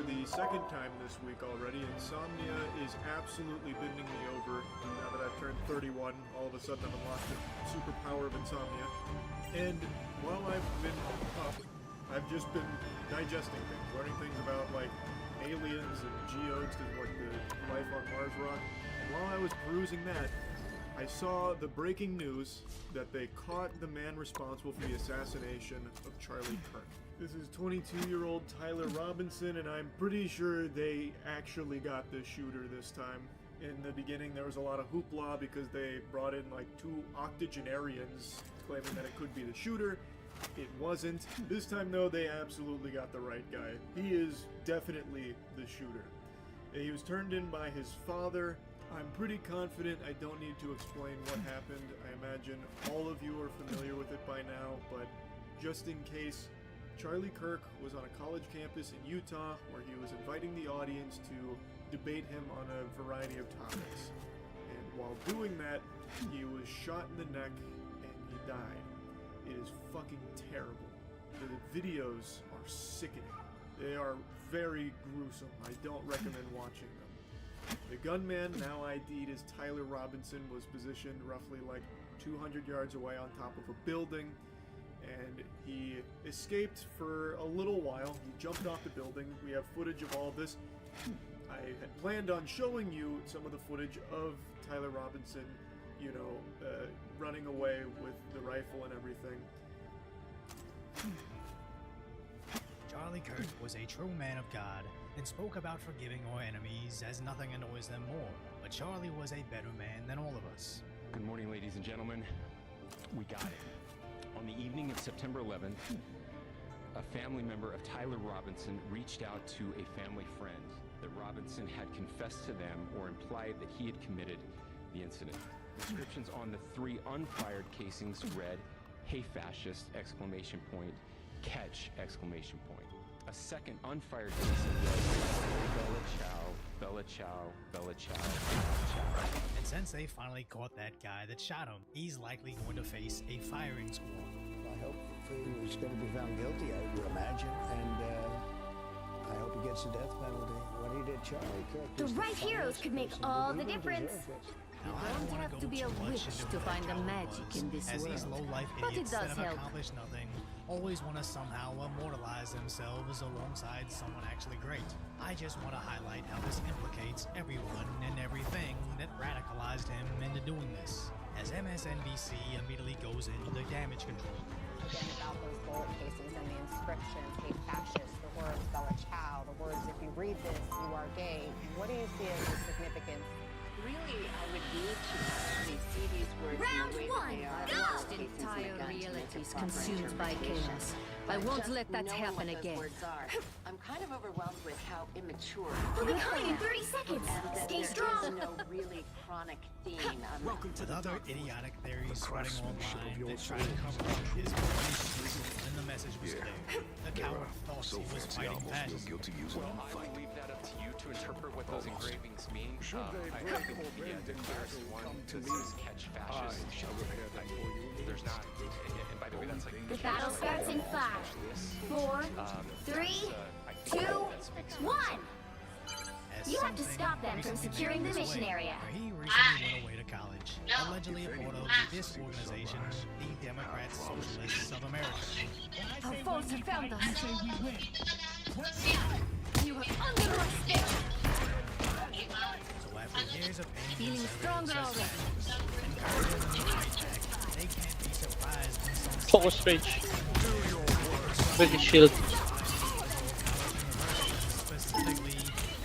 the second time this week already. Insomnia is absolutely bending me over. Now that I've turned 31, all of a sudden I've unlocked the superpower of insomnia. And while I've been up, I've just been digesting things, learning things about, like, aliens and geodes, like the life on Mars rock. And while I was perusing that, I saw the breaking news that they caught the man responsible for the assassination of Charlie Kirk. This is 22-year-old Tyler Robinson, and I'm pretty sure they actually got the shooter this time. In the beginning, there was a lot of hoopla because they brought in like 2 octogenarians claiming that it could be the shooter. It wasn't. This time, though, they absolutely got the right guy. He is definitely the shooter. He was turned in by his father. I'm pretty confident I don't need to explain what happened. I imagine all of you are familiar with it by now, but just in case, Charlie Kirk was on a college campus in Utah where he was inviting the audience to debate him on a variety of topics. And while doing that, he was shot in the neck and he died. It is fucking terrible. The videos are sickening. They are very gruesome. I don't recommend watching them. The gunman, now ID'd as Tyler Robinson, was positioned roughly like 200 yards away on top of a building, and he escaped for a little while. He jumped off the building. We have footage of all this. I had planned on showing you some of the footage of Tyler Robinson, you know, running away with the rifle and everything. Charlie Kirk was a true man of God and spoke about forgiving our enemies as nothing annoys them more. But Charlie was a better man than all of us. Good morning, ladies and gentlemen. We got it. On the evening of September 11th, a family member of Tyler Robinson reached out to a family friend that Robinson had confessed to them or implied that he had committed the incident. Descriptions on the 3 unfired casings read, "Hey fascist!" exclamation point, "Catch!" exclamation point. A second unfired casing read, "Bella Ciao, Bella Ciao, Bella Ciao, Bella Ciao." And since they finally caught that guy that shot him, he's likely going to face a firing squad. I hope he was going to be found guilty, I would imagine, and I hope he gets the death penalty. What he did, Charlie Kirk. The right heroes could make all the difference. Now, You I don't don't want have to to go be too a much witch into to what find the Charlie magic was, in this as these world. low-life But it idiots does that have help. accomplished nothing always want to somehow immortalize themselves alongside someone actually great. I just want to highlight how this implicates everyone and everything that radicalized him into doing this, as MSNBC immediately goes into the damage control. Again, about those bullet casings and the inscriptions, "Hey fascist," the words "Bella Ciao," the words "If you read this, you are gay." What do you see as the significance? Really, I would need to actually see these words Round in the way one, that they are. go! Most cases in a Entire gun to make a reality is proper consumed by interpretation. chaos. I But won't just let that knowing happen what those again. words are, I'm kind of overwhelmed with how immature. We'll be coming in 30 seconds. And that Stay there strong. is no really chronic theme. With other idiotic theories spreading online that try to cover up his motivations, and the message was clear. The coward thought he was fighting fascism. Well, I will leave that up to you to interpret what those engravings mean. I think Wikipedia declares one that says "Catch fascist." There's not, and by the way, that's like The battle starts in 5, 4, 3, 2, 1. As You have to something stop them from recently securing the made its mission way, area. where he recently went away to college, allegedly a part of this organization, the Democrat Socialists of America. Our foes have found us. You are under arrest. So after years of pain, Feeling stronger already. they can't be surprised when some Forward speech. With your shield. specifically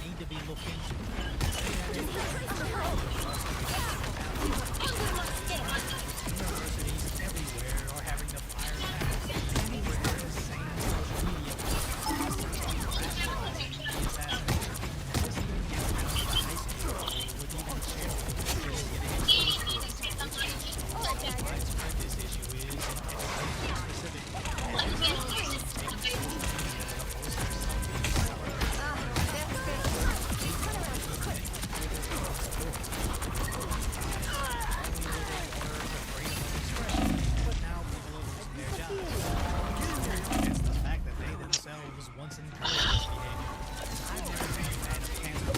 need to be looking universities everywhere are having to fire back. Anywhere the same social media this issue is in education specific.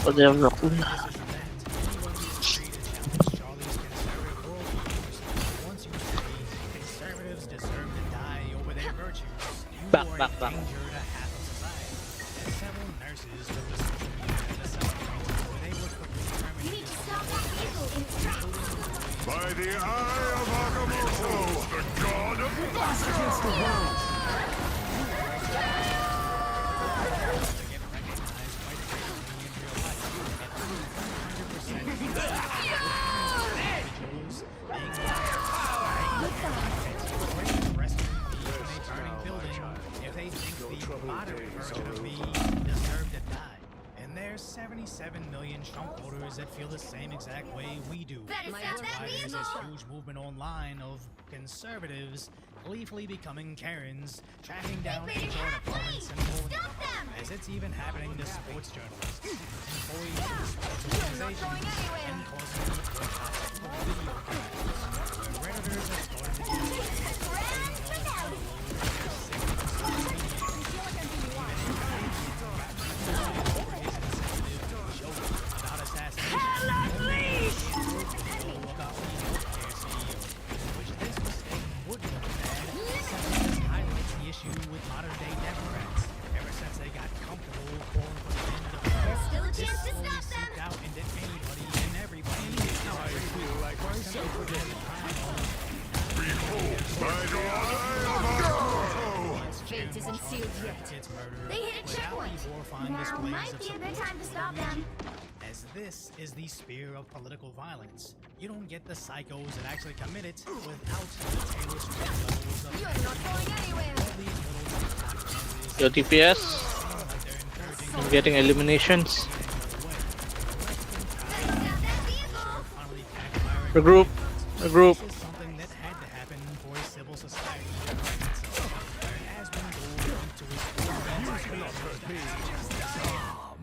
Poder locura. Back. You need to stop that vehicle in its tracks. By the eye of Agamotto, the god of the If they think the modern version of me deserve to die. And there's 77 million Trump voters that feel the same exact way we do. Better stop That's that why there's this vehicle. huge movement online of conservatives gleefully becoming Karens, tracking down made it HR departments and pulling Stop them! as it's even happening to sports journalists, employees of sports organizations, and causing them to boycott video games. Where Redditors have started to get about assassination. Which this mistake would look bad, simply just highlights the issue with modern-day Democrats. Ever since they got comfortable calling for the end of There's still a this chance to slowly stop them. seeped out into anybody and everybody. I feel like myself again. By the eye of Agamotto! Fate isn't sealed yet. It's murder. They hit a checkpoint. Now displays might of be a support good time to stop them. as this is the sphere of political violence. You don't get the psychos that actually commit it without the Taylor Swift levels of You're not going anywhere. all these little TikTok dances Yo, DPS. seem like they're encouraging I'm getting eliminations. Better stop that vehicle. finally backfiring. Regroup. This is something that had to happen for a civil society to correct itself, where it has been going to its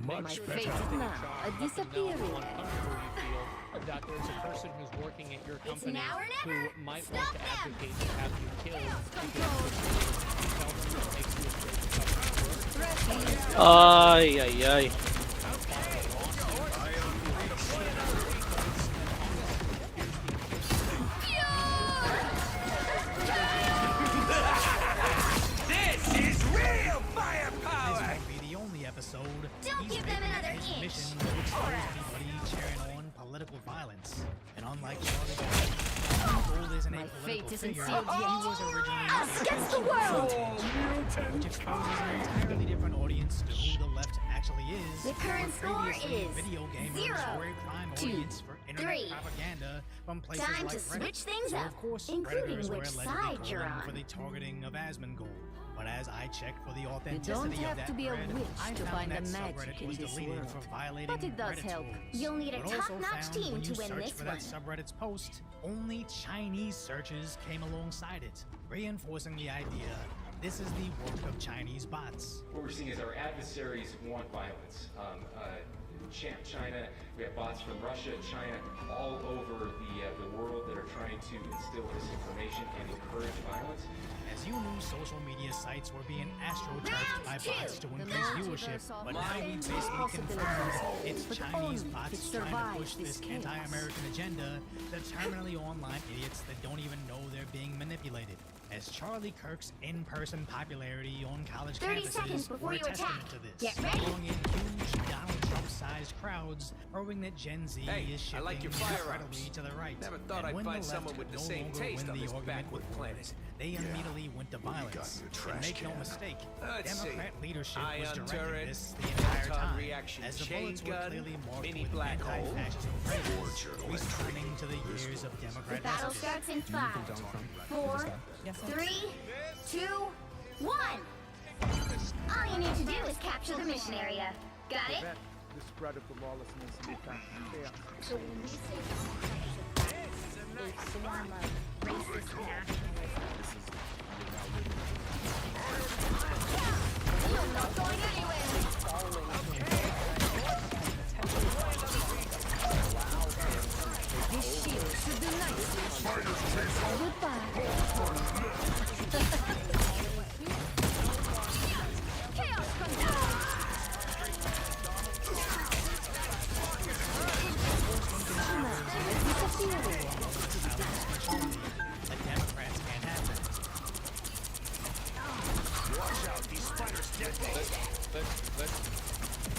My fate is now a disappearing. That there's a person who's working at your company now or who never. might Stop want to them. advocate to have you killed Control. you tell them that it makes you afraid to come. Ay. This won't be the only episode. Don't He's give them making another his inch. mission to expose anybody cheering on political violence. And unlike Charlie Brown, Gold isn't a My political fate isn't figure. sealed He yet. was originally Us against the world. which exposes an entirely different audience to who the left actually is. The current where score previously is video gamers 0, were a prime 2, audience for internet 3. propaganda from places Time like to Reddit. switch things where, up, of course, including Redditors were which allegedly side you're calling for on. the targeting of Asmongold. But as I checked for the You authenticity don't of have that to be a thread, witch I to found find the that magic subreddit in was this deleted world. for violating But it does Reddit's help. rules. You'll need a But also top-notch found team when to you win search this for one. that subreddit's post, only Chinese searches came alongside it, reinforcing the idea this is the work of Chinese bots. What we're seeing is our adversaries want violence. China, we have bots from Russia, China, all over the world that are trying to instill disinformation and encourage violence. As you knew, social media sites were being astroturfed by bots to increase viewership, but now we basically confirmed it's Chinese bots trying to push this anti-American agenda to terminally online idiots that don't even know they're being manipulated. As Charlie Kirk's in-person popularity on college 30 seconds campuses before were a you testament attack. to this, Get ready. drawing in huge Donald Trump-sized crowds, proving that Gen Z is shifting I like your incredibly firearms. to the right. Never thought And I'd when find the someone left with could the no same longer taste win on the this argument backward with planet. words, they immediately went to violence. your And trash make no can. mistake, Let's see. Democrat leadership was Ion directing turret, this the entire proton time, reaction as the chain bullets were gun, clearly marked mini with black hole, anti-fascism forge phrases, your responding to the years of The Democrat battle messages. starts in 5, 4, 3, 2, 1. All you need to do is capture the mission area. Got it? The spread of the lawlessness and chaos. So when we say a form of racist nationalism. You're not going anywhere. This shield should be nice. Goodbye. Chaos control.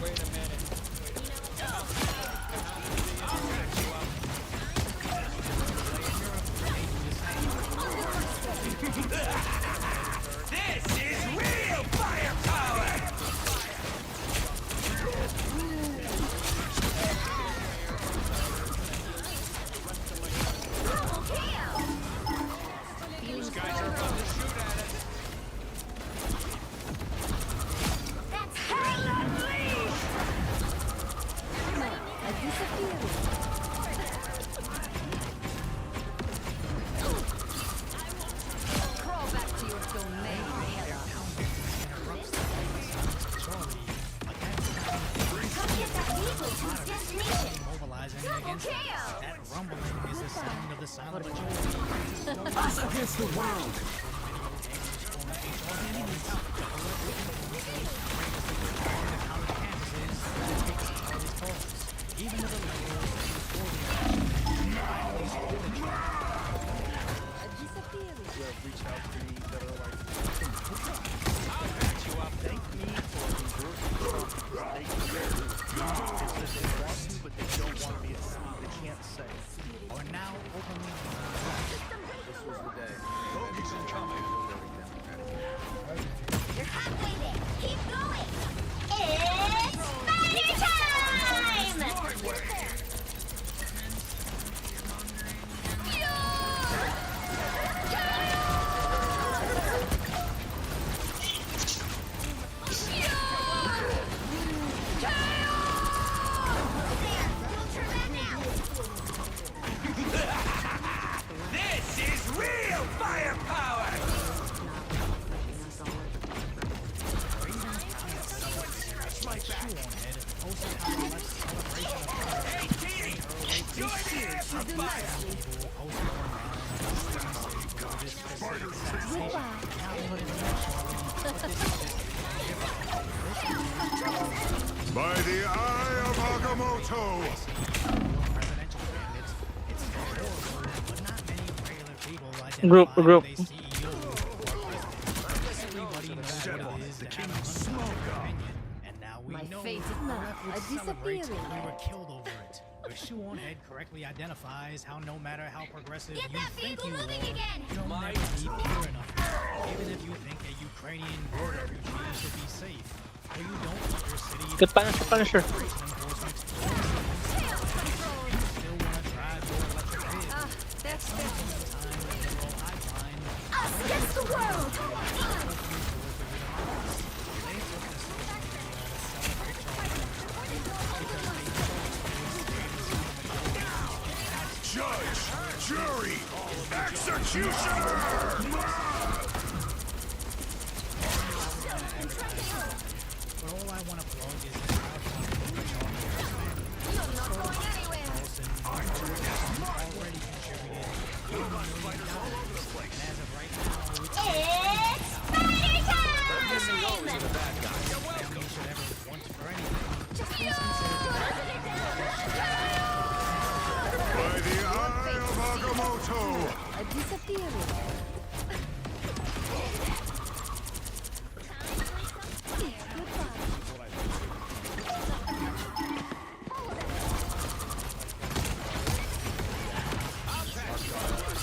Wait a minute. This is real firepower! Those guys are about to shoot at us. That's hell unleashed! I disappear. Crawl back to your domain, Hela. Come get that vehicle to its destination! Mobilizing Double against kill! that rumbling is the sound of the silent majority. Us against the world! Even to the level I disappear. who have reached out to me that are like, I'll patch you up. thank me for endorsing something they care. It's that they want to, but they don't want to be at sea. They can't say. are now openly This was the day. Focus incoming. You're halfway there! Keep going! It's spider time! This is real firepower! By the eye of Agamotto! presidential candidates. It's horrible, but not many regular people identify Group. as a CEO or president. Everybody knows what it is to have an unpopular opinion, and now we My know fate is the now ref would a celebrate if disappearing. we were killed over it. The shoe-on-head correctly identifies how no matter how progressive Get you that think vehicle you moving are, again! you'll never be pure enough. Even if you think a Ukrainian war refugee should be safe, or you don't want your city Good Punisher. immigration enforcement still want to drive your electric vehicle. That's Time the liberal pipeline, Us against the world! they took this Judge! Jury! Executioner! but all I want to plug is this crowdfunding which all You're not going anywhere! already contributed $1 million, and as of right now, it's It's spider time! family should ever want for anything. Please consider By the eye of Agamotto! I disappear.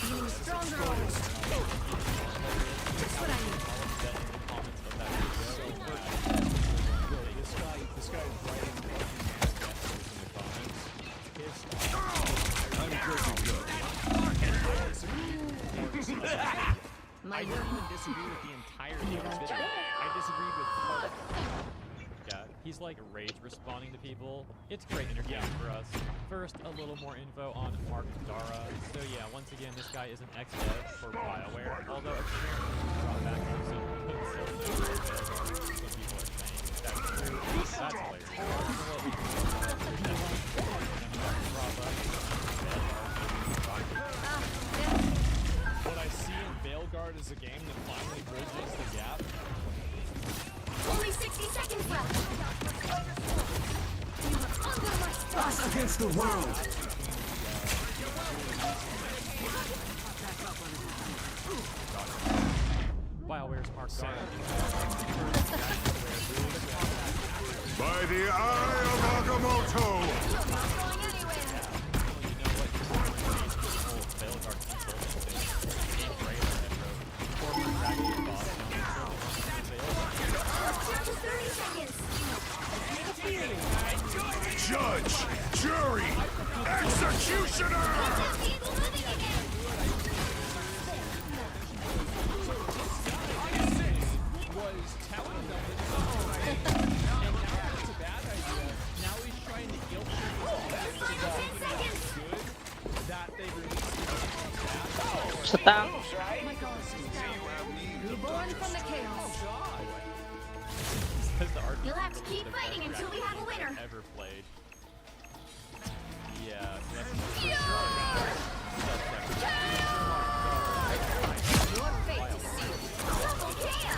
Feeling stronger always. Just what I need. This guy is writing My I don't even disagree with the entirety of his video. I disagreed with part of it. Yeah, he's like rage responding to people. It's great entertainment for us. First, a little more info on Mark Dara. So yeah, once again, this guy is an ex-dev for BioWare, although apparently he brought back some silly numbers as some people are saying. That's true. That's hilarious. what I see in Veilguard is a game that finally bridges the gap. Only 60 seconds left! You are under my spell! Us against the world! BioWare's Mark Dara. By the eye of Agamotto! Judge, jury, executioner! Was telling them and now it's a bad idea. Now he's trying to guilt trip that they released Sa tank. Reborn from the chaos. You'll have to keep fighting until we have a winner. Ever played. Yeah, that's Your fate is sealed. Double KO.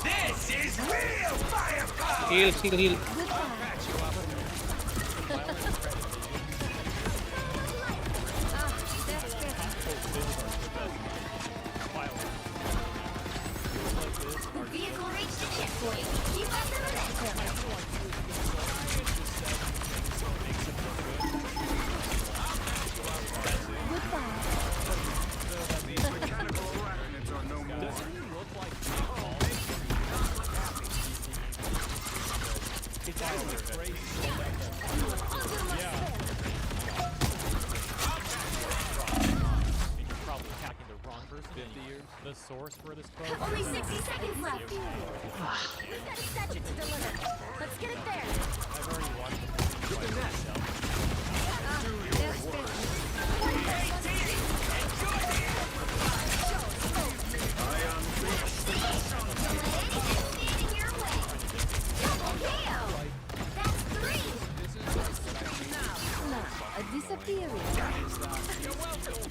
This is real firepower! Heal, heal, heal. The vehicle reached the checkpoint. Keep up the momentum. These mechanical arachnids are no more. You're probably attacking the wrong person. 50 years. The source for this quote. Only 60 seconds left. We've got a statue to deliver. Let's get it there. I've already watched the movie by myself. Standing your way. Double KO. That's 3. Now, a disappearing.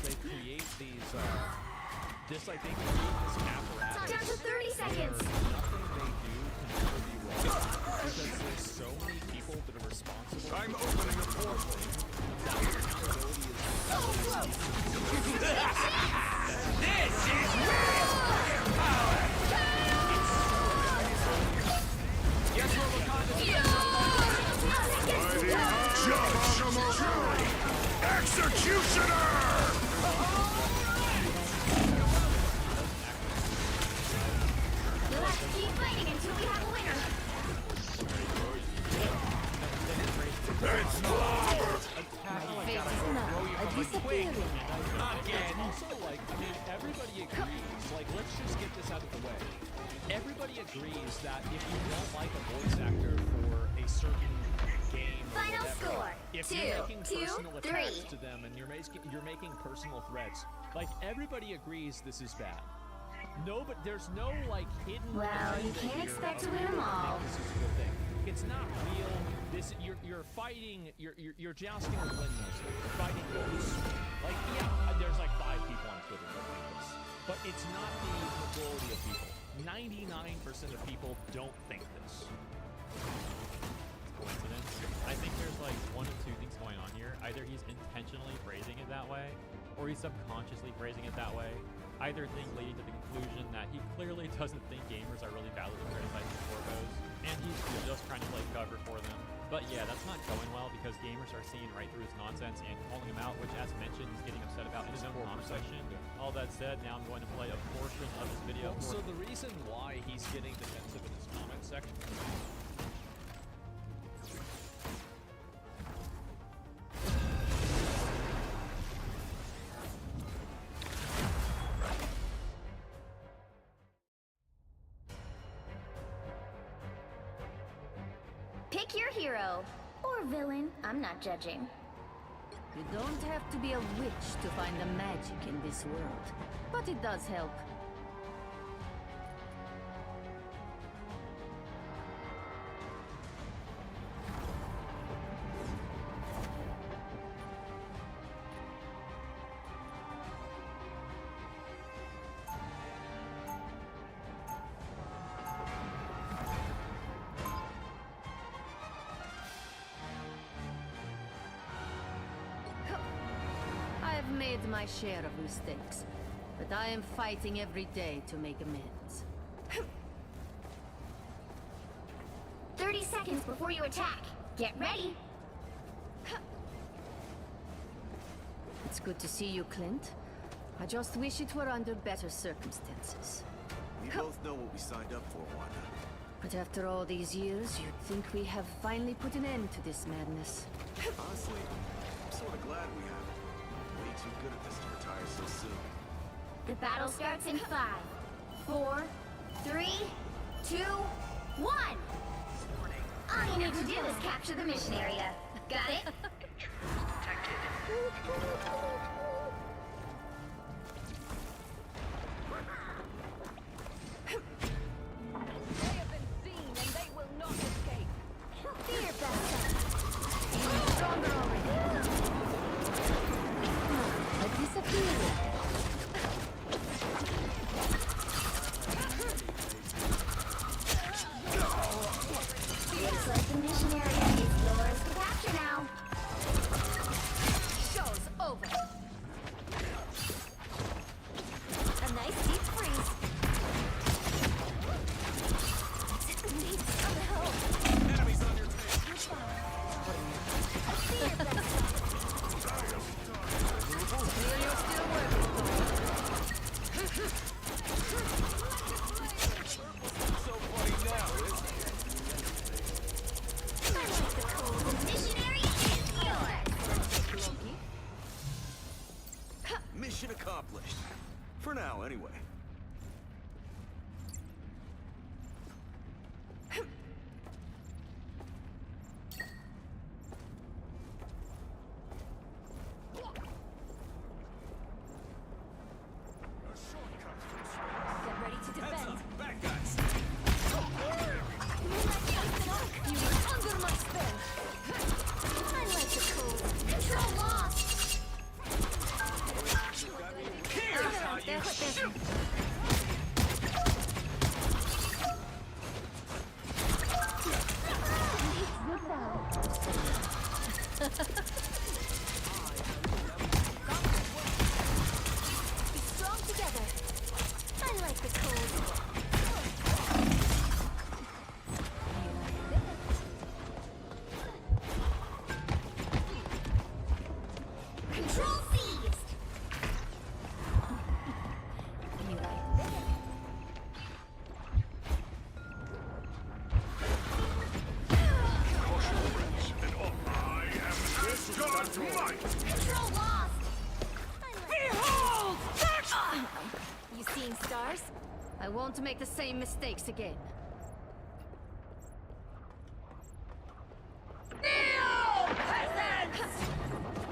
They create these, this, I think, this apparatus. Down to 30 seconds. Nothing they do can ever be wrong. Because there's so many people that are responsible. I'm opening a portal. This is real firepower! Yes, we're Judge, jury, executioner! You'll have to keep fighting until we have a winner. It's clobber! Fate is now a disappearing. Also, like, I mean, everybody agrees, like, let's just get this out of the way. Everybody agrees that if you don't like a voice actor for a certain game or Final whatever, score, if you're making 2, personal 3. attacks to them and you're making personal threats, like, everybody agrees this is bad. No, but there's no, like, hidden... Well, you agenda can't here expect of to win 'em why all. This is a good thing. It's not real. This you're fighting. You're jousting with windmills. You're fighting ghosts. Like, yeah, there's like 5 people on Twitter that think this, but it's not the majority of people. 99% of people don't think this. Coincidence? I think there's like one of two things going on here. Either he's intentionally phrasing it that way, or he's subconsciously phrasing it that way. Either thing leading to the conclusion that he clearly doesn't think gamers are really validly criticizing Corvos, and he's just trying to play cover for them. But yeah, that's not going well because gamers are seeing right through his nonsense and calling him out, which, as mentioned, he's getting upset about in his own comment section. All that said, now I'm going to play a portion of this video. So the reason why he's getting defensive in his comment section. Pick your hero. Or villain. I'm not judging. You don't have to be a witch to find the magic in this world, but it does help. I have made my share of mistakes, but I am fighting every day to make amends. 30 seconds before you attack. Get ready. It's good to see you, Clint. I just wish it were under better circumstances. We both know what we signed up for, Wanda. But after all these years, you'd think we have finally put an end to this madness. Honestly, I'm sort of glad we have. Way too good at this to retire so soon. The battle starts in 5, 4, 3, 2, 1. All you need to do is capture the mission area. Got it? They have been seen and they will not escape. Fear best. Stronger already. A disappearing. Looks like the mission area is yours to capture now. Show's over. A nice deep freeze. Needs some help. Enemies on your tail. Fear best. You're still working. So funny now, isn't it? I like the cool. The mission area is yours. Mission accomplished. For now, anyway. Get ready to Heads defend. up, back guys. You are under my spell. I like the cool. Control lost. Here's how you shoot. Be strong together. I like the cold. Control seized. Be right there. I am this God's might! Control lost. Behold! You seeing stars? I won't make the same mistakes again.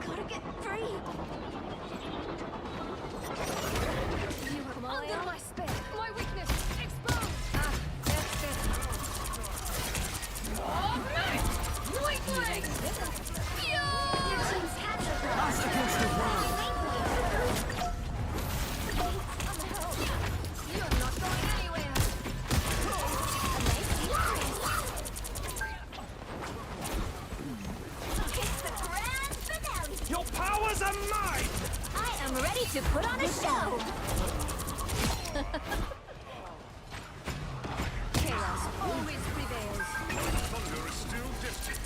Gotta get free. You are under my spell. My weakness exposed. Ah, that's it. Your team's cats are You're not going anywhere. It's the grand finale. Your powers are mine! I am ready to put on a show. Chaos always prevails. Thunder is still distant.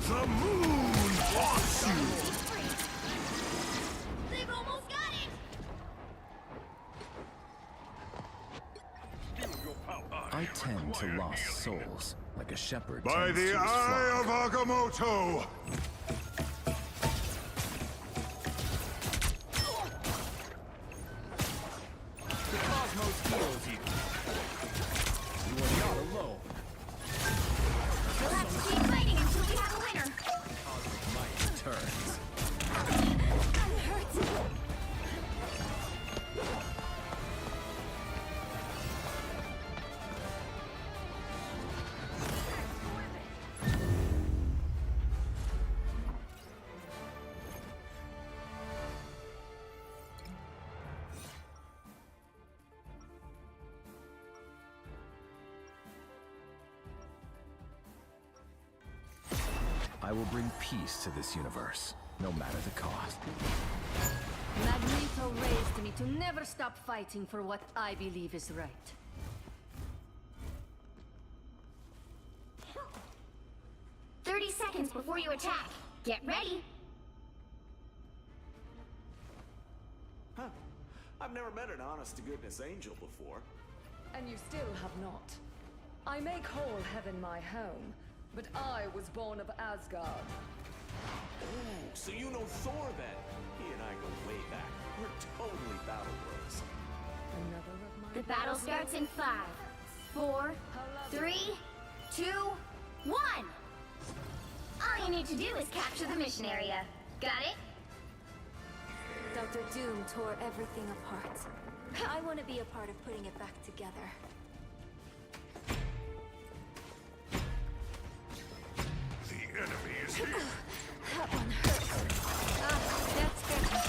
The moon wants you! They've almost got it. Feel your power. I tend to lost souls, like a shepherd By tends the to his eye flock. of Agamotto! The cosmos heals you. You are not alone. We'll have to keep fighting until we have a winner. Might turns. That hurts. will bring peace to this universe, no matter the cost. Magneto raised me to never stop fighting for what I believe is right. "30 seconds before you attack. Get ready." Huh. I've never met an honest-to-goodness angel before. And you still have not. I may call heaven my home, but I was born of Asgard. Ooh, so you know Thor then? He and I go way back. We're totally battle bros. Another of my... The battle starts in 5, 4, 3, 2, 1. All you need to do is capture the mission area. Got it? Dr. Doom tore everything apart. I want to be a part of putting it back together. The enemy is here. That one hurt. That's better.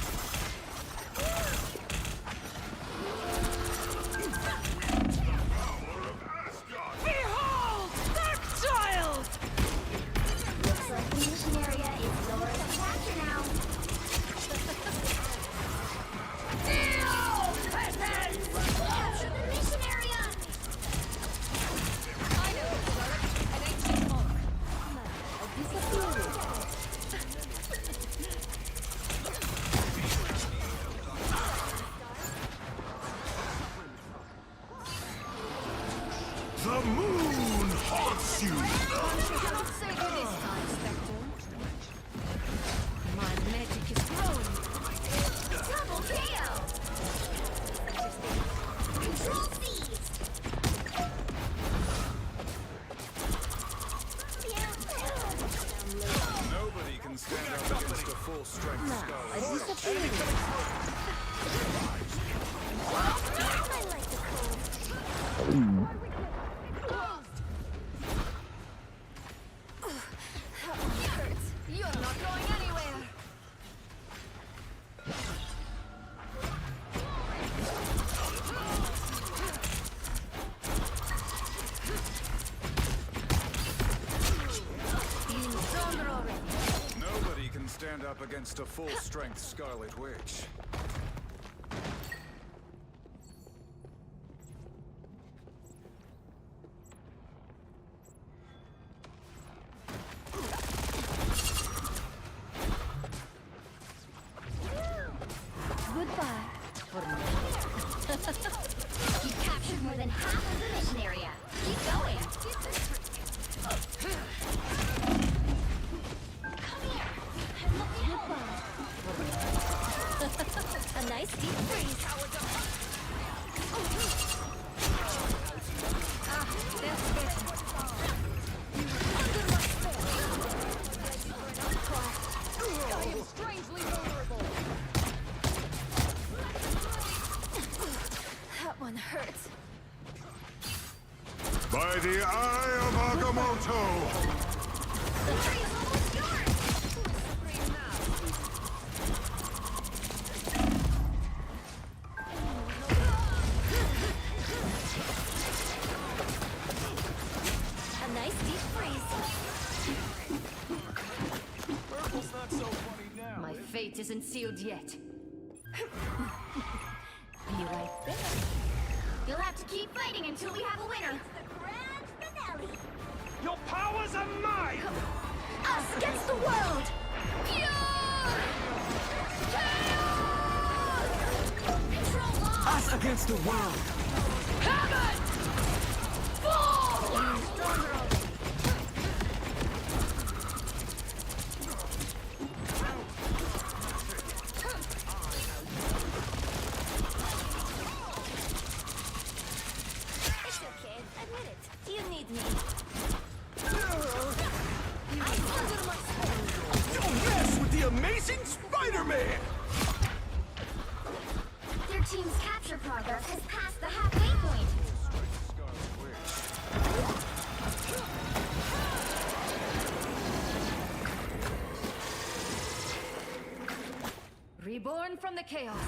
Behold! Dark Child! Looks like the mission area is yours to capture now. Capture the mission area! I know it's relic, an ancient monk. I disappeared. The moon haunts you! I cannot save you this time, Spectre. My magic is growing. Double KO! Control seized! Nobody can stand up against a full-strength I Scarlet. disappeared. I like the cold. That one hurts. You're not going anywhere. Feeling stronger already. Nobody can stand up against a full-strength Scarlet Witch. Goodbye. You've captured more than half of the mission area. Keep going. Come here. A nice deep freeze. That's better. Under my spell. I am strangely vulnerable. That one hurts. By the eye of Agamotto! The tree is almost yours. A nice deep freeze. Purple's not so funny now. My fate isn't sealed yet. Be right there. You'll have to keep fighting until we have a winner. The grand finale. Your powers are mine! Us against the world! Pure! Chaos! Control lost! Us against the world! Heaven! Fall! Stronger already. It's okay. Admit it. You need me. Don't mess with the amazing Spider-Man! Their team's capture progress has passed the halfway point. Reborn from the chaos.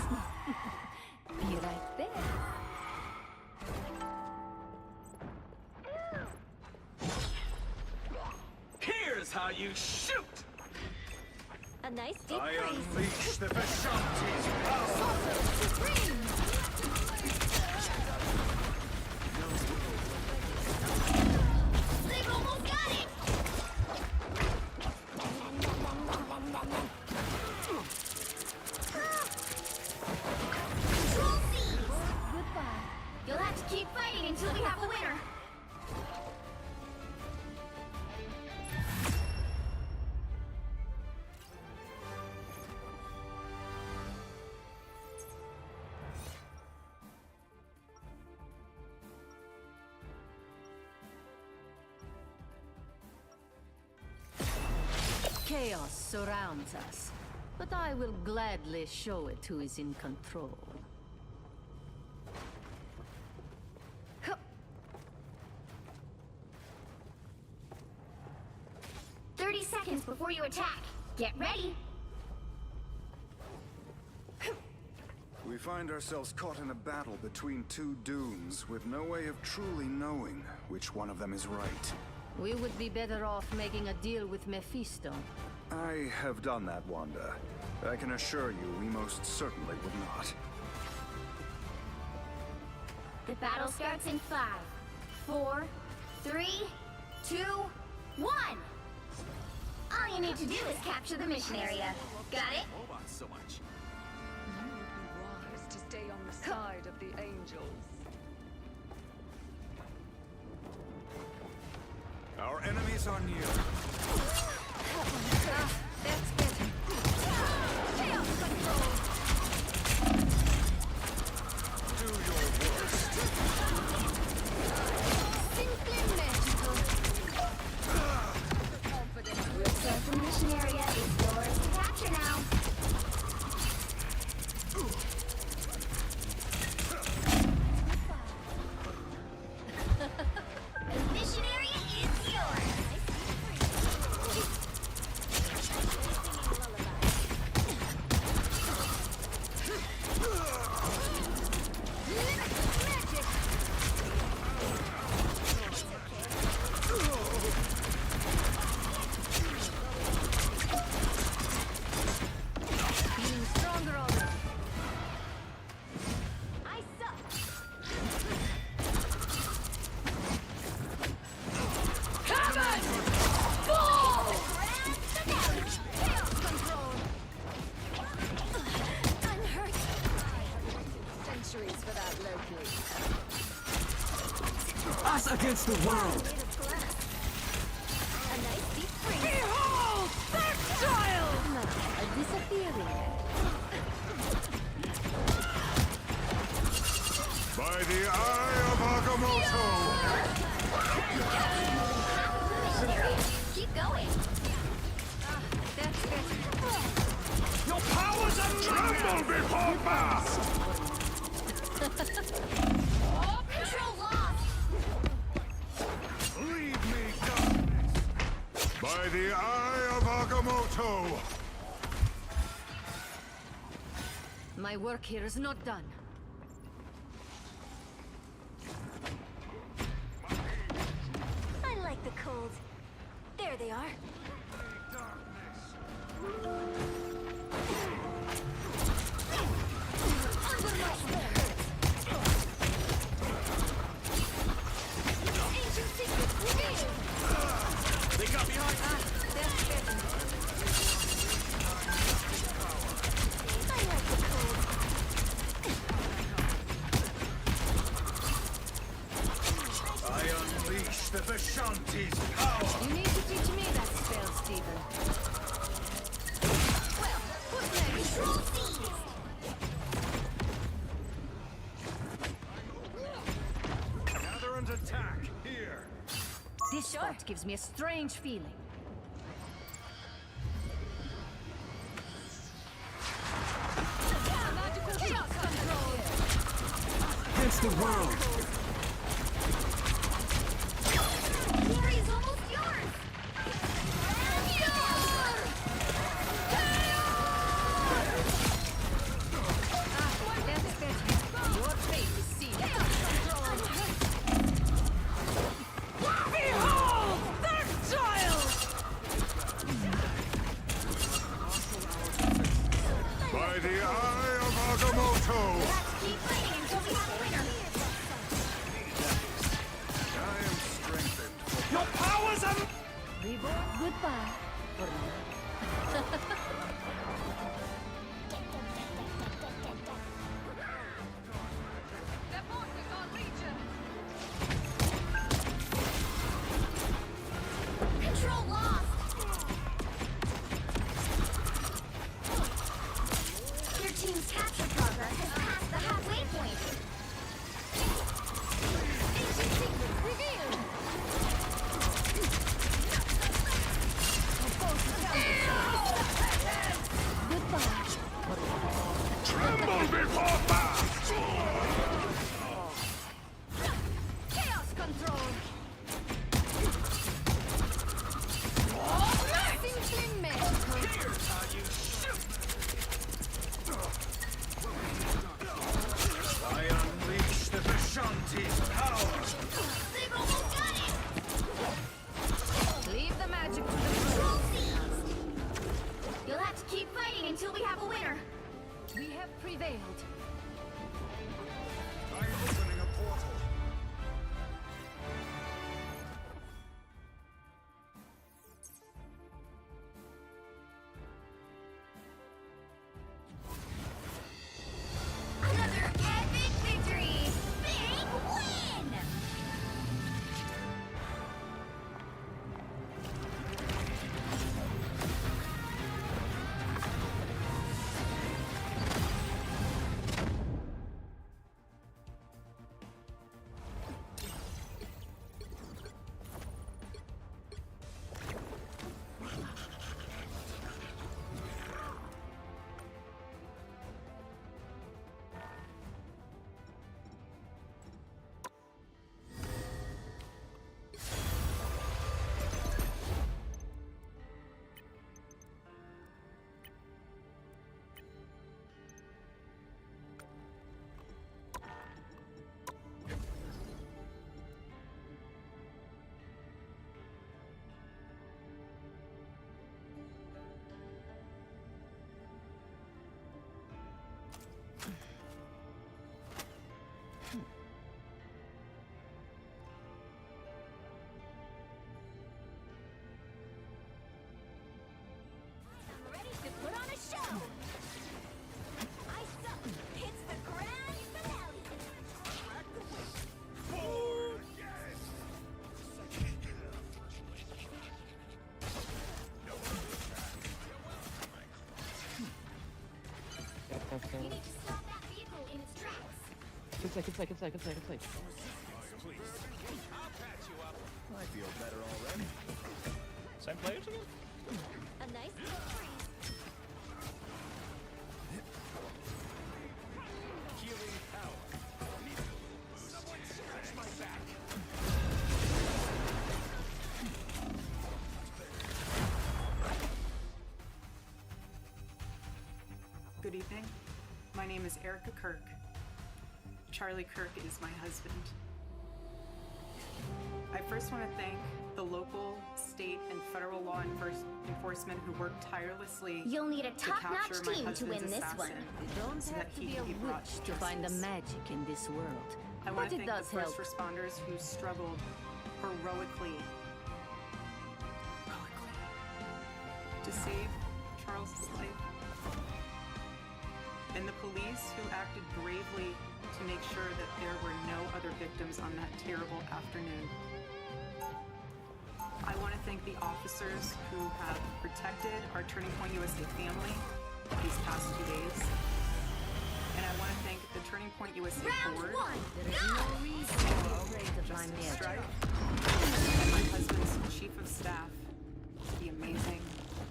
Be right there. Here's how you shoot! A nice deep I freeze. unleash the Vishanti's power! They've almost got it! Control C! Goodbye. You'll have to keep fighting until we have a winner. Chaos surrounds us, but I will gladly show it who is in control. 30 seconds before you attack. Get ready. We find ourselves caught in a battle between two dooms, with no way of truly knowing which one of them is right. We would be better off making a deal with Mephisto. I have done that, Wanda. I can assure you we most certainly would not. The battle starts in 5, 4, 3, 2, 1. All you need to do is capture the mission area. Got it? Robots so much. You would be wise to stay on the side of the angels. Our enemies are near. That's better. Chaos control! Do your worst. Simply magical. The mission area is yours to capture now. The mission area is yours. Feeling stronger already. I suck. Heaven! Fall! Chaos control. Unhurt. Centuries for that, Loki. Us against the world! A nice deep freeze. Behold! That child! A disappearing. By the eye of Agamotto! Keep going. That's better. Your powers are tremble before mass! Control lost. Leave me, darkness! By the eye of Agamotto! My work here is not done. I like the cold. There they are. Ancient secrets revealed. They got behind me. That's better. I like the cold. I unleash the Vishanti's power! You need to teach me that spell, Stephen. Well, who's next? Control seized. Gather and attack, here! This spot gives me a strange feeling. Magical chaos control! Against the world! Glory is almost yours. That's better. Your fate is sealed. Behold! That child! Reborn. Goodbye. For now. Control lost! Your team's capture progress has passed the halfway point. Ancient secrets revealed! Tremble before fast! Chaos control! Simply missed! Here's how you shoot! I unleash the Vishanti's power! They've almost got it! Leave the magic to the Control seized! You'll have to keep fighting until we have a winner. We have prevailed. I'm opening a portal. Another epic victory! Big win! I'm ready to put on a show! Ice up hits the grand finale! Forward! Yes! You need to stop that vehicle in its tracks. Good side. Please. I'll patch you up. I feel better already. Same players again? A nice little freeze. Healing power. Need a little boost. Someone scratch my back. Good evening. My name is Erica Kirk. Charlie Kirk is my husband. I first want to thank the local, state, and federal law enforcement who worked tirelessly You'll need a to top-notch capture my team to husband's win this one. assassin You don't so have that to he be can a be brought witch to to find the justice. magic in this world. I want But to it thank does the help. first responders who struggled heroically to save Charles's life, and the police who acted bravely to make sure that there were no other victims on that terrible afternoon. I want to thank the officers who have protected our Turning Point USA family these past 2 days. And I want to thank the Turning Point USA board, There is no reason to be afraid of my Justice magic. Strike, and my husband's chief of staff, the amazing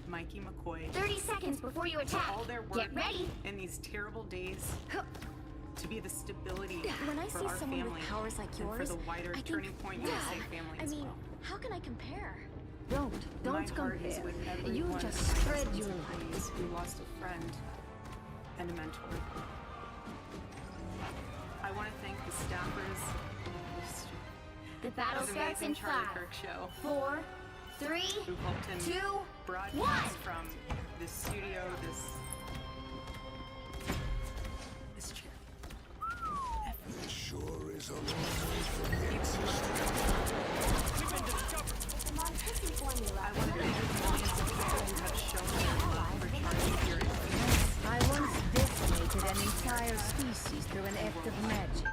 Mikey McCoy. 30 seconds before you For attack. all their work Get ready. in these terrible days to be the stability When I for see our someone family with powers like and yours, for the wider I think, Turning Point wow. USA family I as mean, well. how can I compare? Don't My heart is compare. with every You one just of my spread husband's your employees light. who lost a friend and a mentor. I want to thank the staffers The battle of the starts amazing in Charlie 5, Kirk show 4, 3, who helped him 2, broadcast 1. from this studio, this chair. It sure is a long way from existence. The Montessori formula. I want to thank the millions of people who have shown their love for Charlie here in Phoenix. I once decimated an entire species through an act of magic.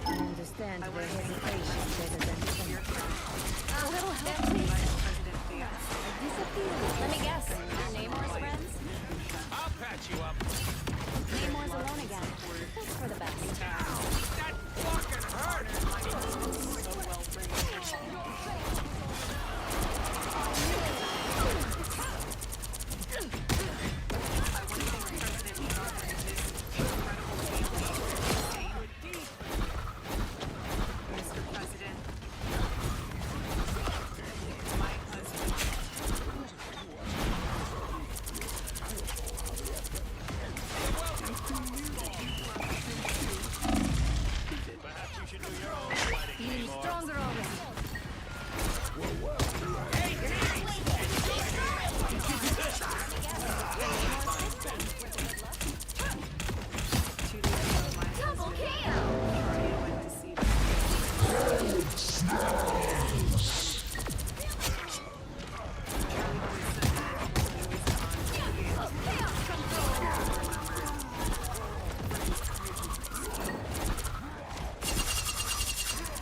I understand their hesitation better than anything. A little help, please. President Vance. I disappeared. Let me guess. Your Namor's friends? I'll patch you up. Namor's alone again. That's for the best. That fucking hurt! So well trained. Mr. President, my husband. Perhaps you should do your own fighting Feeling anymore. stronger already. Double KO! Charlie went to see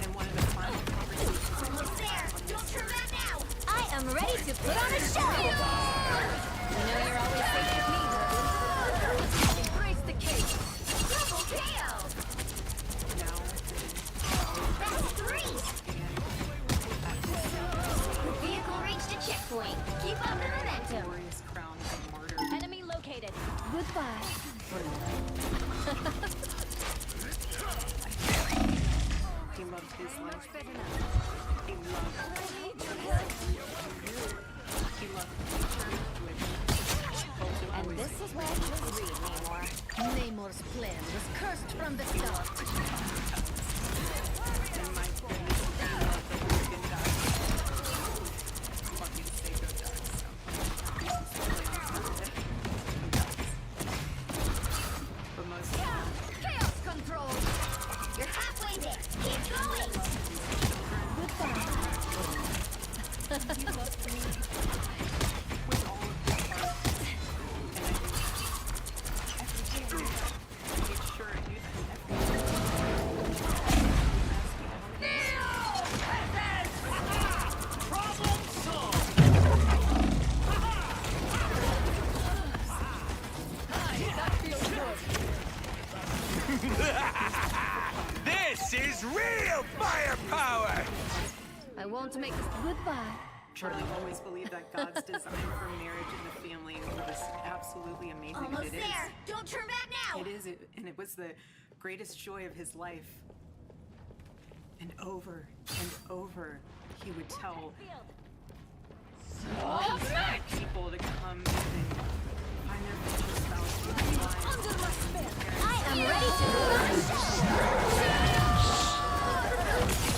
and one of the final conversations Almost there! Don't turn back now! I am ready to put on a show! You know you're always safe with me, Ruby. Embrace the cake! Double KO! now That's 3! The vehicle reached a checkpoint. Keep up the momentum. glorious crown of martyr. Enemy located. Goodbye. He loved his life. Good enough. He loved nature, which And this is where you read, Namor. Namor's plan was cursed from the start. and my goodness, he loved the Oregon Ducks. Fucking Seiko Ducks. But most of all, Chaos control! You're halfway there. Keep going! he loved me with all of his heart. And I think every day I made sure I knew that Problem solved! This is real firepower! I won't make this. Goodbye. Charlie always believed that God's design for marriage and the family was absolutely amazing. Almost and it there! Don't turn back now! It is, and it was the greatest joy of his life. And over he would tell all these people to come and find their future spouse. I am ready to put on a show!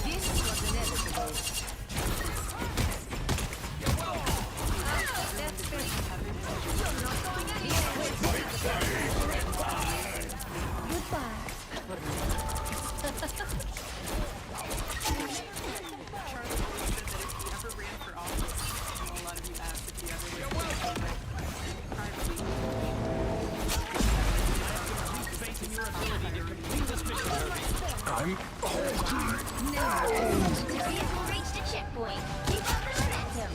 This was inevitable. That's good. Goodbye. Charlie always said that if he ever ran for office, and a lot of you asked if he ever was going to, but privately, Faith in your ability to complete this mission, Herbie. I'm The vehicle reached a checkpoint. Keep up the momentum.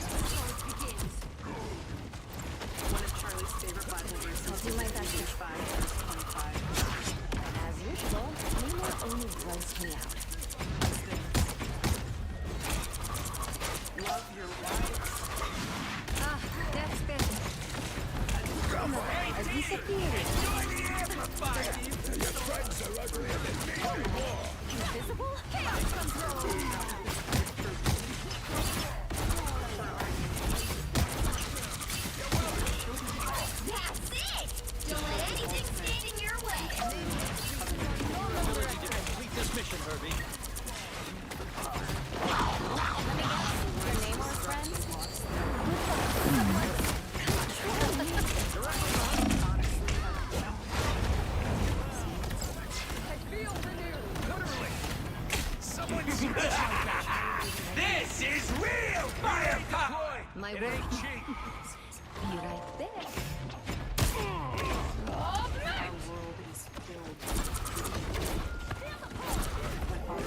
one of Charlie's favorite Bible verses is Ephesians 5:25. As usual, Namor only grossed me out. Love your wives. Ah, that's better. I disappeared. Invisible? Chaos control! That's it! Don't let anything stand in your way! Ability to complete this mission, Herbie. Let me guess. Your Namor's friends? Someone see this This is real firepower! My It word. ain't cheap. Be right there. Our world is filled with our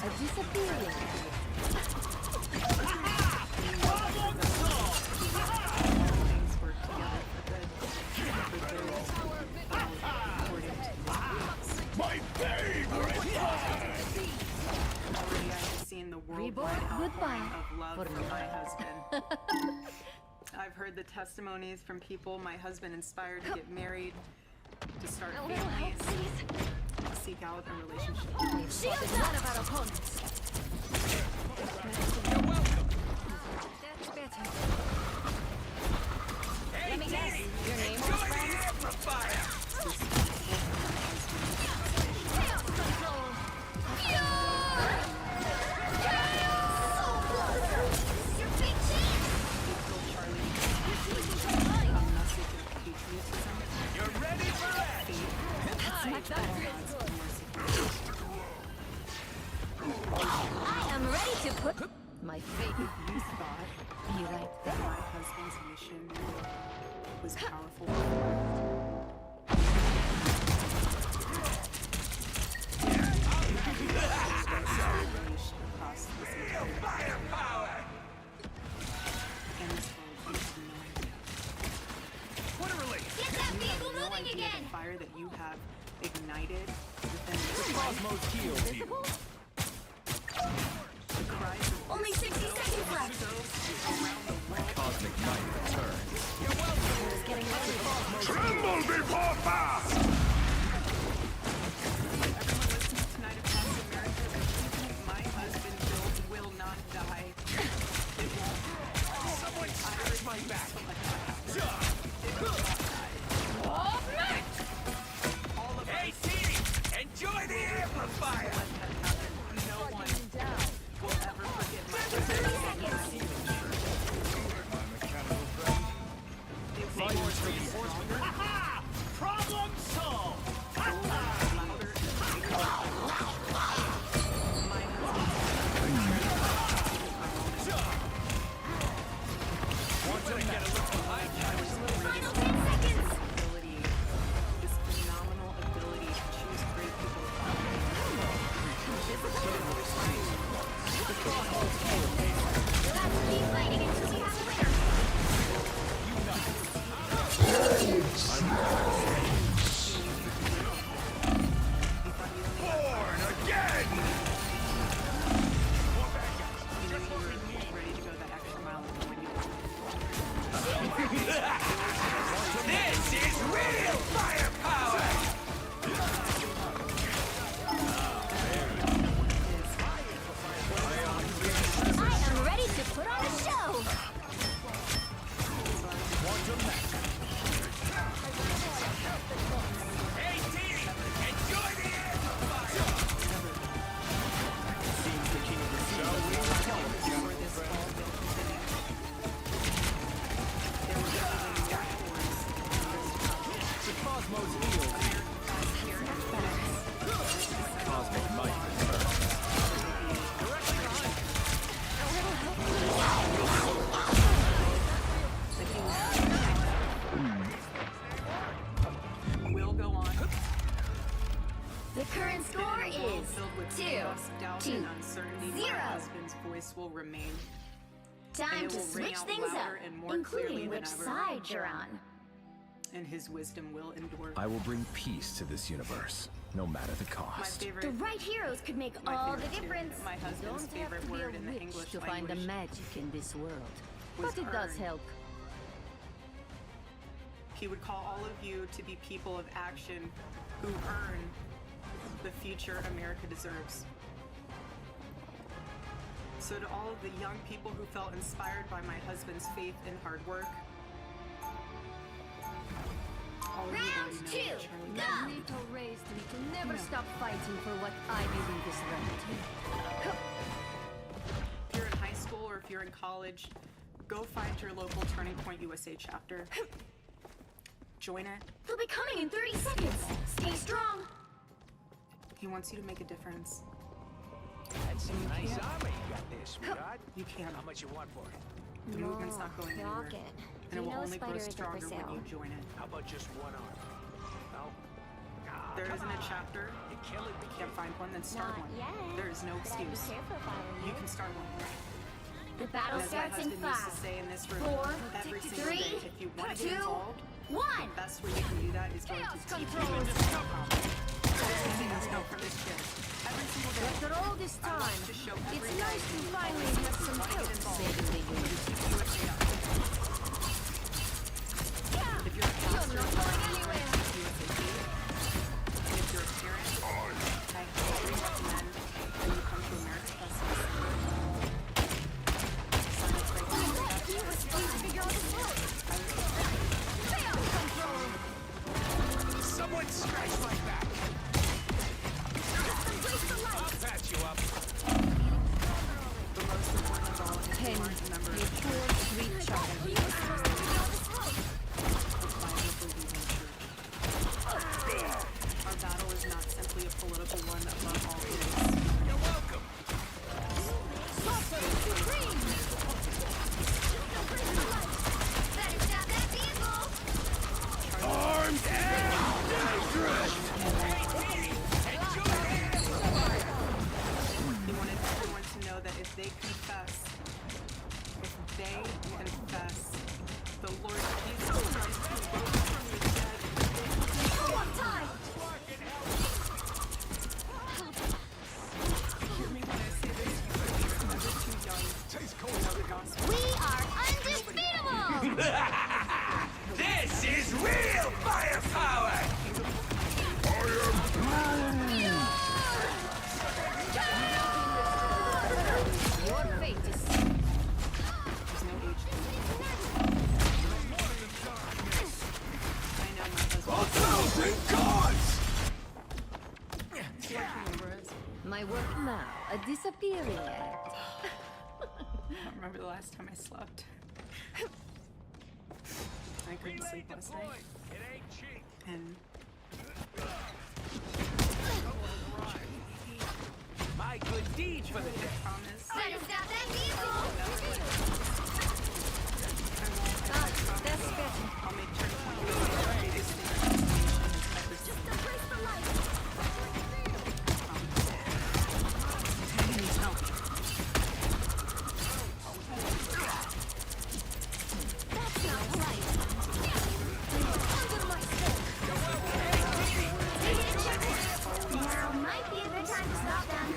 A disappearing. things work together for good. For those who according to My favorite already I have seen the worldwide outpouring of love for my husband. I've heard the testimonies from people my husband inspired to get married, to start families, to seek out a relationship. Shields one of our opponents. That's better. Let me guess. Your name Enjoy was the friend? amplifier! Chaos control. Your big chance. You're ready for action! I am ready to put. My favorite. You thought Be right that there. my husband's mission was powerful. Across this entire Firepower! and this world, you have no idea. What a relief! Get that You vehicle have no moving idea again. the fire that you have ignited within this Cosmos heals people. the cries of Only 60 seconds left. around the world. Cosmic might returns. Tremble before fast! Everyone listening tonight across America, the reason my husband will not die. It won't. Someone scratch my back! Hey, team! Enjoy the amplifier! No one will ever forget my husband. Ha-ha! Problem solved! Louder and my Final 10 seconds. ability, this phenomenal ability to choose great people. Let's keep fighting until we have a winner. Born again! You know, you're ready to go that extra mile when you This is real firepower! I am ready to put on a show. Hey, team! Enjoy the amplifier! Seems the king of the sea doesn't for this fall will continue. There will be even more tours. The cosmos heals. Cosmic might returns. Will go on. The current score In a world is filled with 2 chaos, doubt, to and uncertainty, my 0. husband's voice will remain. And Time it to will ring switch out things up, louder and more clearly including than which ever. side you're on. And his wisdom will endure. I will bring peace to this universe, no matter the My cost. favorite. The right heroes could make my all the favorite tune, difference. My husband's Don't have favorite to be a word in the witch English to find language. the magic in this world. was But it does earned. help. He would call all of you to be people of action who earn the future America deserves. So to all of the young people who felt inspired by my husband's faith and hard work, all of you Round already know 2, that Charlie go! Magneto raised me to never stop fighting for what I believe is right. If you're in high school or if you're in college, go find your local Turning Point USA chapter. Join it. They'll be coming in 30 seconds. Stay strong. He wants you to make a difference. That's a You nice can't. armor you got there, sweetheart. You can't. How much you want for it? The movement's not going anywhere. Rocket. And Do it you will know a only grow spider is for stronger when sale? you join it. How about just one arm? No? There isn't a chapter. You're killing me. Can't find one, then start Not one. yet. There is no But I'd be excuse. careful if I were You can start one. The battle And as my starts in husband used to 5, say in this room, 4, every single 3, day, if you want to 2, get involved, 1. the best way you can do that is going to controls. no from this kid. Every single day. After all this time, to show it's every nice day to you finally always have some want to get help involved. saving the universe. If you're a pastor, You're not going anywhere. and if you're a parent, I highly recommend that you come to America Festival. Sign up right now. You were supposed to figure out the slope. Fail control. Someone scratch my back. Embrace the light. I'll patch you up. The most important of all is to 10, remember your poor sweet child. You were supposed to figure out the slope. the Bible believing church. Our battle is not simply a political one above all things. You're welcome. Saucer supreme. Embrace the light. Better stop that vehicle. Armed and dangerous. He wanted everyone to know that if they confess, the Lord Jesus Christ who rose from the dead, Oh, I'm tied. hear me when I say this, you are never too young to know the gospel. We are undefeatable! This is real firepower. Your fate is There's no age limit. I know my husband. 1,000 gods. my work now, a disappearing act. I don't remember the last time I slept. I couldn't sleep last night. It ain't cheap. And My good deed for the day. promise Better stop that vehicle! That's better. I'll make sure to point you out the biggest thing that this nation has ever seen. Just embrace the light. He needs help. That's not right. Under my spell. Now might be a good time to stop them.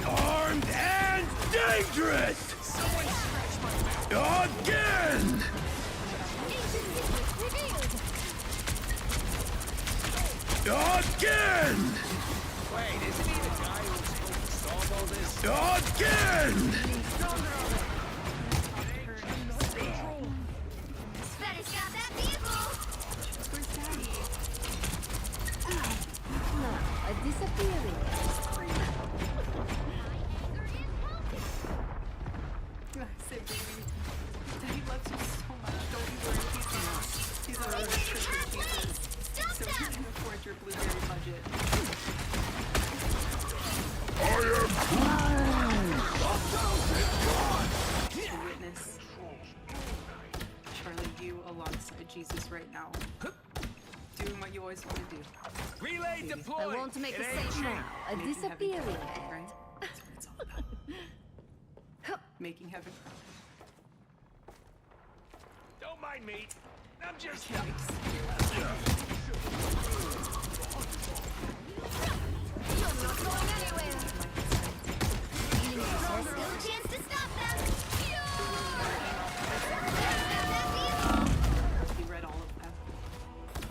Armed and dangerous. Again. Ancient secrets revealed. Again. Wait, isn't he the guy who was supposed to solve all this? Again. Better stop that vehicle! Now, a disappearing act. I say, baby, Daddy loves you so much. Don't you worry. He's on a Christian Jesus. So he can afford your blueberry budget. To witness Charlie, you alongside Jesus right now, doing what you always want to do. Relay I deployed. want to make It the ain't same cheap. now, a Making heaven disappearing cry, act. right? That's what it's all about. Making heaven cry. Don't mind me. I'm just. Can't wait to see you. You're not going anywhere. There's still a chance to stop them! Better stop that vehicle! He read all of them.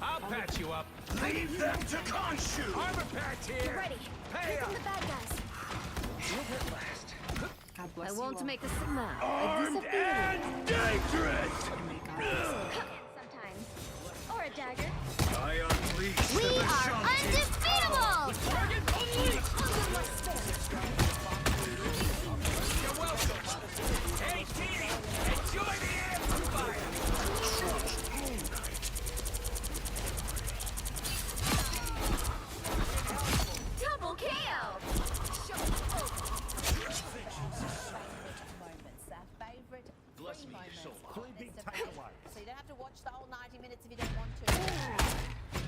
I'll patch you up. Leave them to Khonshu. Armor patch here. Get ready. Pay Here up. come the bad guys. God bless I you want to all. make a now, a Armed disappearing and act. dangerous. And may God bless you. Sometimes. Or a dagger. I unleash We are undefeatable! Under my spell. You're welcome. Hey, Dee, enjoy the amplifier.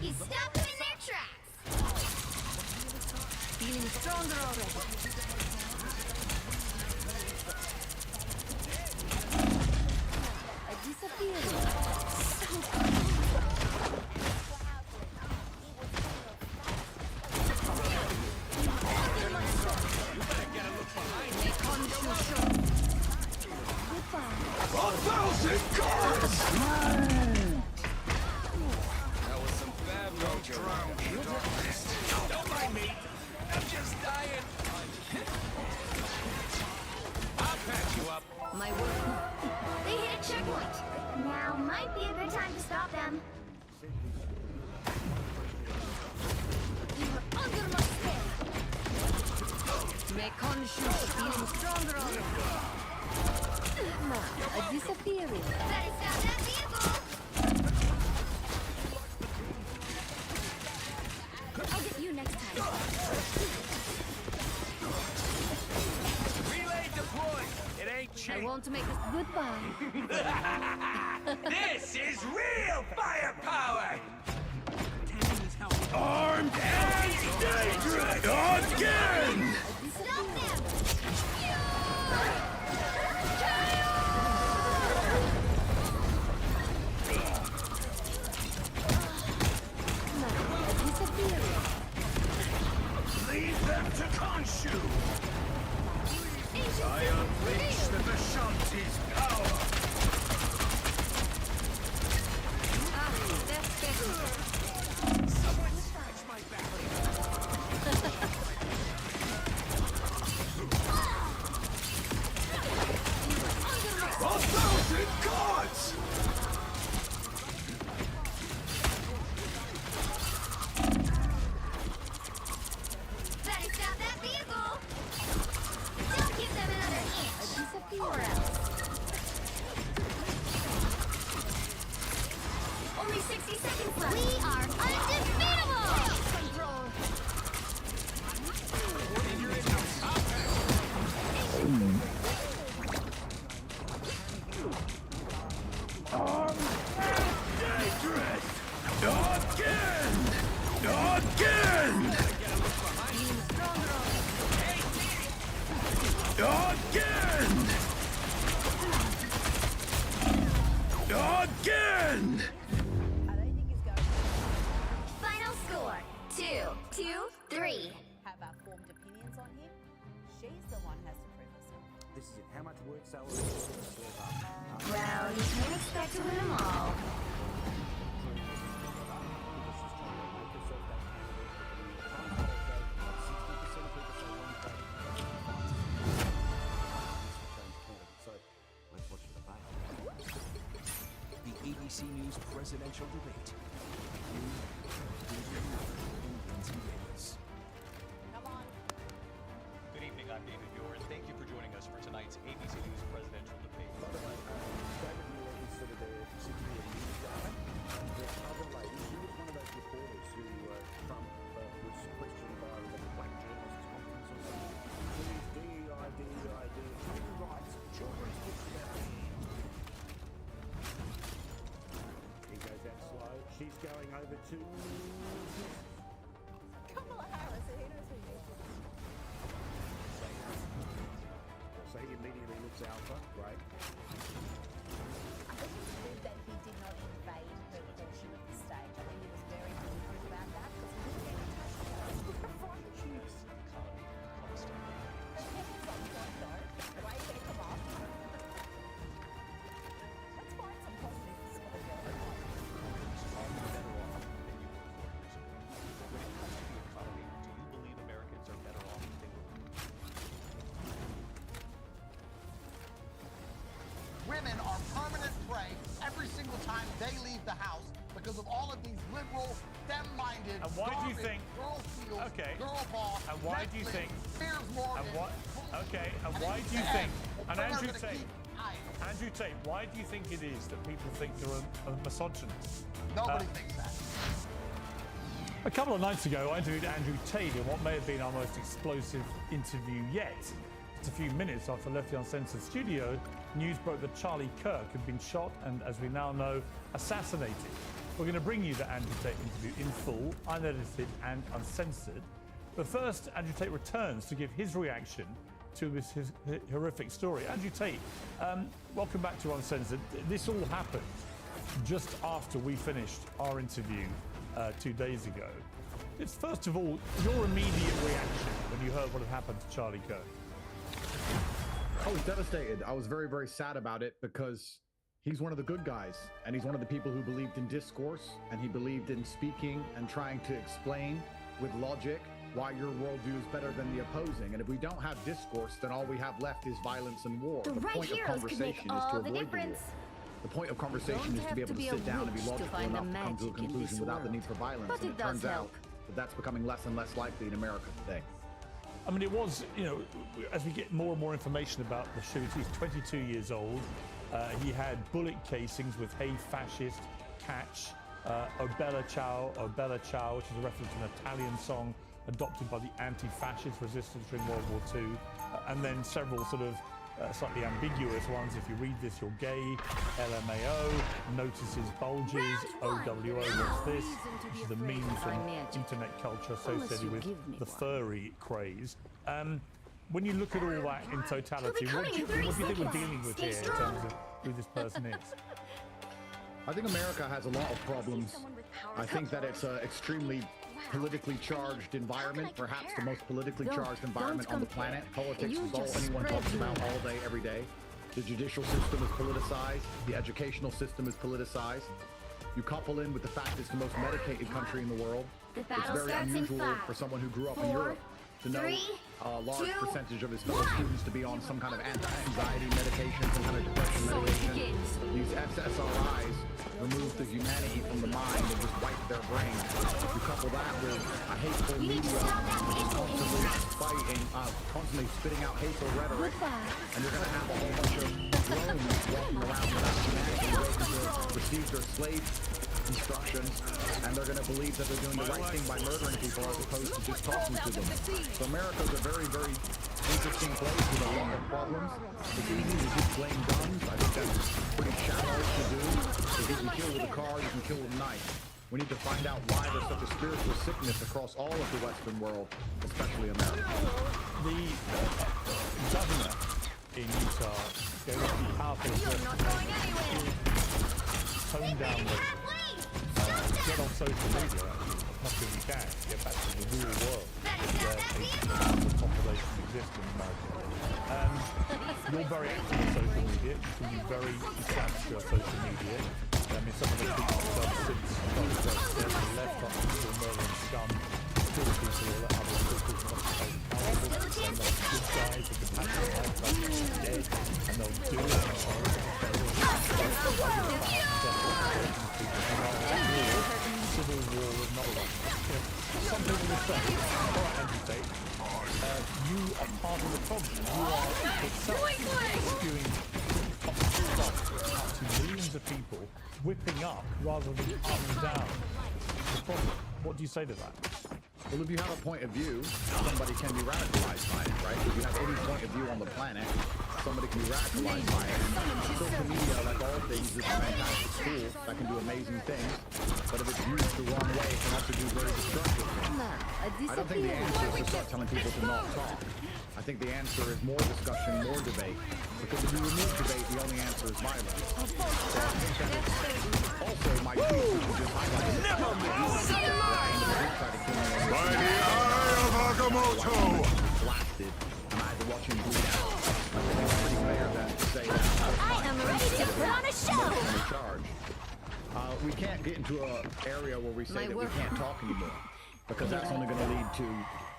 He stopped them in their tracks. Feeling stronger already. I disappeared. That was some bad mojo. Don't mind me. I'm just dying. I'll patch you up. My work. They hit a checkpoint. Now might be a good time to stop them. You are under my spell. Make conscious. Feeling stronger already. Now, a disappearing. Better stop that vehicle. I'll get you next time. Relay deployed. It ain't cheap. I want to make this goodbye. This is real firepower. Armed and dangerous again. Stop them. Lead them to Khonshu. I unleash the Vishanti's power. That's better. Someone scratch my back. A thousand gods! Better stop that vehicle. Don't give them another inch. Or else. Only 60 seconds left. We are undefeatable. Control. Dangerous! Again! Again! Again! Again! Final score 2-3. Have our formed opinions on him. She's the one who has to prove herself. This is it. How much work salary? Well, you can't expect to win them all. The ABC News presidential debate. Good evening, I'm David Muir, and thank you for joining us for tonight's ABC News presidential debate. David Muir is sort of the Sydney news guy. And the other lady, she was one of those reporters who Trump was questioned by the Black Journalists Conference or something. Please, DEI, human rights, children's books about me. He goes out slow. She's going over to Kamala Harris, so he knows who he is. So he immediately looks alpha, right? I think it's good that he did not invade her portion of the stage. I think he was very deliberate about that because he didn't get touched by us. Her head's on point though. The way they come up. Let's find some positives for the girl. When it comes to the economy, do you believe Americans are better off if they were? Women are permanent prey every single time they leave the house because of all of these liberal, STEM-minded, And why do you think? girl fields, Okay. girl boss, And why do you Netflix, think? Piers Morgan, And what? Okay. And and why it's do you sad, think? but And women are Andrew gonna Tate. keep hiding. Andrew Tate. Why do you think it is that people think you're a misogynist? Nobody thinks that. A couple of nights ago, I interviewed Andrew Tate in what may have been our most explosive interview yet. Just a few minutes after Left the Uncensored studio, news broke that Charlie Kirk had been shot and, as we now know, assassinated. we're going to bring you the Andrew Tate interview in full, unedited and uncensored. But first, Andrew Tate returns to give his reaction to his horrific story. Andrew Tate, welcome back to Uncensored. This all happened just after we finished our interview 2 days ago. It's first of all, your immediate reaction when you heard what had happened to Charlie Kirk. I was devastated. I was very, very sad about it because he's one of the good guys, and he's one of the people who believed in discourse, and he believed in speaking and trying to explain with logic why your worldview is better than the opposing. And if we don't have discourse, then all we have left is violence and war. The point of conversation is to avoid the war. The point of conversation is to be able to sit down and be logical enough to come to a conclusion without the need for violence. And it turns out that that's becoming less and less likely in America today. I mean, it was, you know, as we get more and more information about the shoot, he's 22 years old. He had bullet casings with "Hey Fascist, Catch," "O Bella Ciao," which is a reference to an Italian song adopted by the anti-fascist resistance during World War II, and then several sort of slightly ambiguous ones. "If you read this, you're gay," "LMAO," "Notices bulges," "OWO, what's this?" Which is a meme from internet culture associated with the furry craze. When you look at all that in totality, what do you think we're dealing with here in terms of who this person is? I think America has a lot of problems. I think that it's an extremely politically charged environment, perhaps the most politically charged environment on the planet. Politics is all anyone talks about all day, every day. The judicial system is politicized. The educational system is politicized. You couple in with the fact it's the most medicated country in the world. It's very unusual for someone who grew up in Europe to know a large percentage of his fellow students to be on some kind of anti-anxiety medication, some kind of depression medication. These SSRIs remove the humanity from the mind and just wipe their brain. You couple that with a hateful media constantly fighting, constantly spitting out hateful rhetoric, and you're going to have a whole bunch of drones walking around without humanity waiting to receive their slave instructions, and they're going to believe that they're doing the right thing by murdering people as opposed to just talking to them. So America's a very, very interesting place with a lot of problems. It's easy to just blame guns. I think that's pretty shallow to do. If you can kill with a car, you can kill with a knife. We need to find out why there's such a spiritual sickness across all of the Western world, especially America. The governor in Utah gave a powerful tone down the get on social media as much as you can to get back to the real world where 80% of the population exists in America. You're very active on social media. You can be very established on social media. I mean, some of the people who've done since the left are people murdering scum, still people that other still people not accountable, and they're good guys, the compassionate lifestyle are dead, and they'll do it. Civil war is not like some people will say, all right, Andrew Tate, you are part of the problem. You are itself spewing stuff out to millions of people, whipping up rather than calming down the problem. What do you say to that? Well, if you have a point of view, somebody can be radicalized by it, right? If you have any point of view on the planet, somebody can be radicalized by it. Social media, like all things, is a fantastic tool that can do amazing things, but if it's used the wrong way, it can also do very destructive things. I don't think the answer is to start telling people to not talk. I think the answer is more discussion, more debate, because if you remove debate, the only answer is violence. So I think that it's also my tweet, which is just highlighted. By the eye of Agamotto! Blasted, and I had to watch him bleed out. I think it's pretty fair that to say that I am ready to put on a show! Charge. We can't get into an area where we say that we can't talk anymore, because that's only going to lead to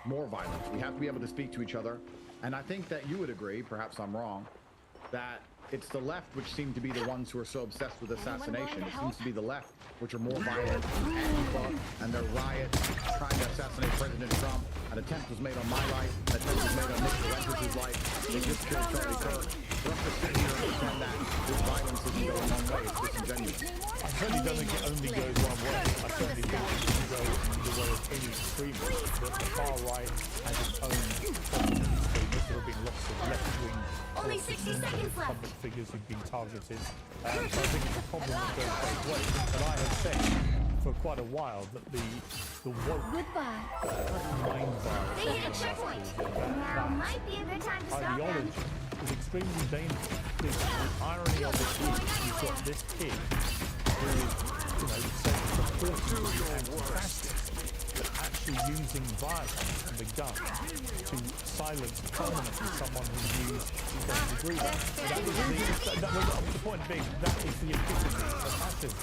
more violence. We have to be able to speak to each other, and I think that you would agree, perhaps I'm wrong, that it's the left which seem to be the ones who are so obsessed with assassination. It seems to be the left which are more violent, Antifa, and their riots trying to assassinate President Trump. An attempt was made on my life, an attempt was made on Nick Valenti's life. They just killed Charlie Kirk. For us to sit here and pretend that this violence isn't going one way, it's disingenuous. I certainly don't think it only goes one way. I certainly think it can go the way of any extremist. That the far right has its own problems. There have been lots of left-wing Only 60 seconds left. public figures who've been targeted. So I think it's a problem that goes both ways. But I have said quite a while that the woke Goodbye. mind virus, They hit a checkpoint. Now might be a good time to stop them. ideology is extremely dangerous. Because the irony of it is you've got this kid who is, saying supporting anti-fascists, but actually using violence and the gun to silence permanently someone who used who doesn't agree with. That was the point being that is the epitome of fascism.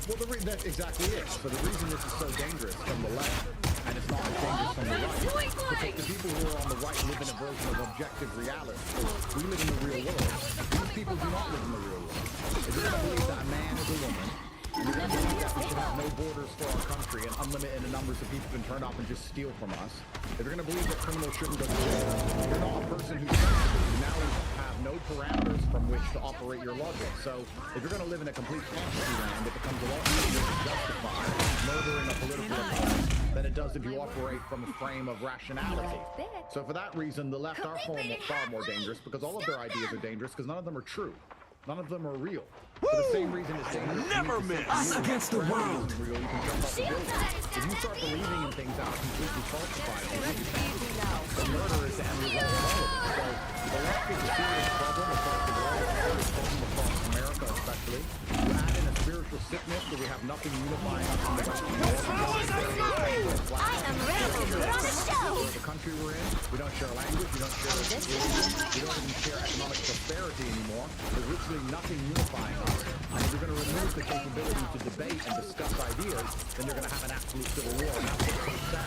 Well, that's exactly it. So the reason this is so dangerous from the left, and it's not as dangerous from the right, because the people who are on the right live in a version of objective reality. So we live in the real world. These people do not live in the real world. If you're going to believe that a man is a woman, and you're going to believe that we should have no borders for our country and unlimited numbers of people can turn up and just steal from us, if you're going to believe that criminals shouldn't go to jail, you're not a person who's sensible. You now have no parameters from which to operate your logic. So if you're going to live in a complete fantasy land, it becomes a lot easier to justify murdering a political opponent than it does if you operate from a frame of rationality. So for that reason, the left are far more dangerous, because all of their ideas are dangerous, because none of them are true. None of them are real. For the same reason it's dangerous. Never miss! Us against the world! Real, you can jump off the building. If you start believing in things that are completely falsified, the murder is the end result of all of it. So the left is a serious problem across the world, across America especially. You add in a spiritual sickness where we have nothing unifying us in the I am ready to put on a show. The country we're in, we don't share language, we don't share religion, we don't even share economic prosperity anymore. There's literally nothing unifying us. And if you're going to remove the capability to debate and discuss ideas, then you're going to have an absolute civil war. And that's what's so sad.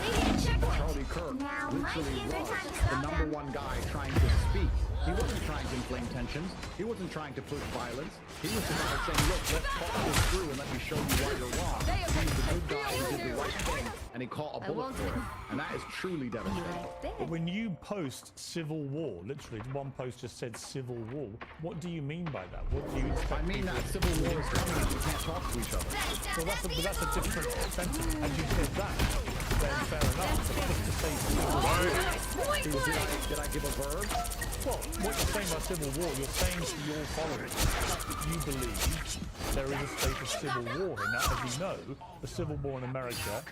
Charlie Kirk literally was the #1 guy trying to speak. He wasn't trying to inflame tensions. He wasn't trying to push violence. He was the guy saying, look, let's talk this through and let me show you why you're wrong. He's the good guy who did the right thing, and he caught a bullet for it. And that is truly devastating. But when you post civil war, literally, one post just said civil war, what do you mean by that? What do you expect? I mean that civil war is coming if we can't talk to each other. Well, that's a different sentence. As you said that, then fair enough. But just to say civil war, did I give a verb? Well, what you're saying about civil war, you're saying to your followers that you believe there is a state of civil war here. Now, as you know, the Civil War in America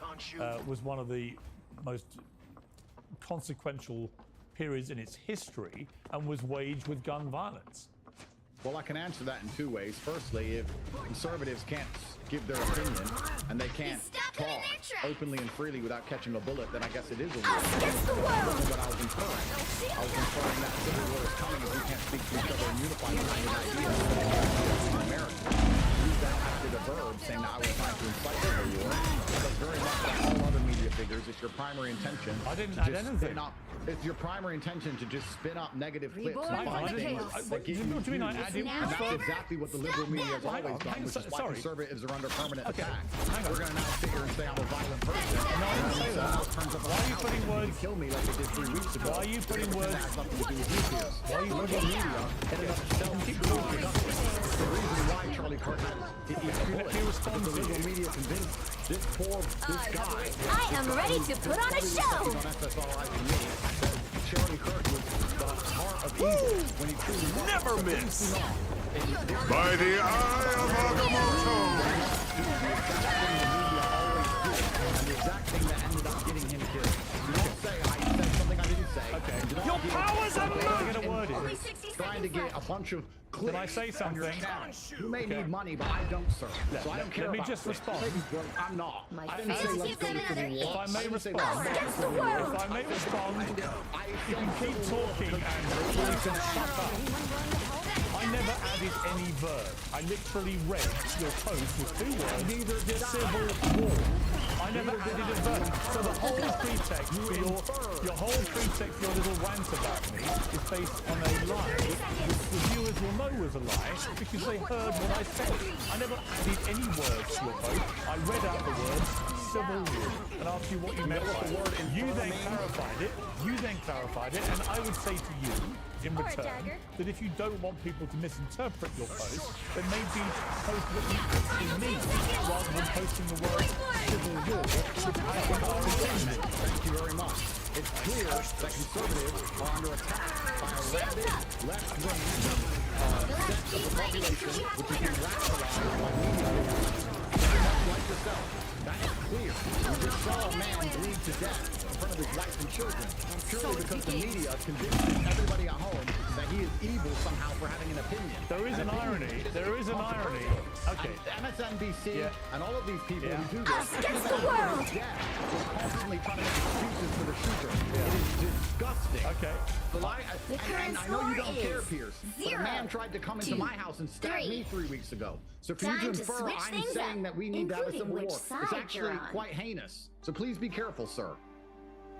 was one of the most consequential periods in its history and was waged with gun violence. Well, I can answer that in two ways. Firstly, if conservatives can't give their opinion and they can't talk openly and freely without catching a bullet, then I guess it is a war. That's what I was inferring. I was inferring that civil war is coming if we can't speak to each other and unify behind an idea in America. You now added a verb saying that I was trying to incite civil war, because very much like all other media figures, it's your primary intention. I didn't add anything. It's your primary intention to just spin up negative clips and I find things that get you views. And that's exactly what the liberal media has always done, which is why conservatives are under permanent attack. We're going to now sit here and say I'm a violent person. No, I didn't say that. Why are you putting words? Kill me like they did 3 weeks ago. Why are you putting words? That has nothing to do with nuclear. Why are you putting media ended up self-productive? The reason why Charlie Kirk had he responds to the liberal media convinced this guy. I am ready to put on a show. On SSRI to me, that Charlie Kirk was the heart of evil when he truly was. Never miss. By the eye of Agamotto. The exact thing that ended up getting him killed. You don't say I said something I didn't say. Okay. Your powers are not trying to get a bunch of clicks. Can I say something? You may need money, but I don't, sir. So I don't care. Let me just respond. I'm not. I didn't say let's go to the war. If I may respond, if you keep talking, Andrew, please shut up. I never added any verb. I literally read your post with 2 words. Neither did civil war. I never added a verb. So the whole pretext for your whole pretext for your little rant about me is based on a lie, which the viewers will know was a lie because they heard what I said. I never added any words to your post. I read out the words civil war and asked you what you meant by it. You then clarified it, and I would say to you in return that if you don't want people to misinterpret your post, then maybe post what you actually mean rather than posting the word civil war, which I think are intended. Thank you very much. It's clear that conservatives are under attack by a rabid, left-wing set of the population which is being radicalized by media figures. Very much like yourself. That is saw a man bleed to death in front of his wife and children, purely because the media convinces everybody at home that he is evil somehow for having an opinion. There is an irony. There is an irony. Okay. And MSNBC and all of these people who do this, Against the world. we're constantly trying to make excuses for the shooter. It is disgusting. Okay. And I know you don't care, Pierce, but a 0, man tried to come into 2, my house and stab 3. me 3 weeks ago. So for you Time to to infer switch I'm things saying up, that we need to have a civil including war which is side actually you're on. quite heinous. So please be careful, sir.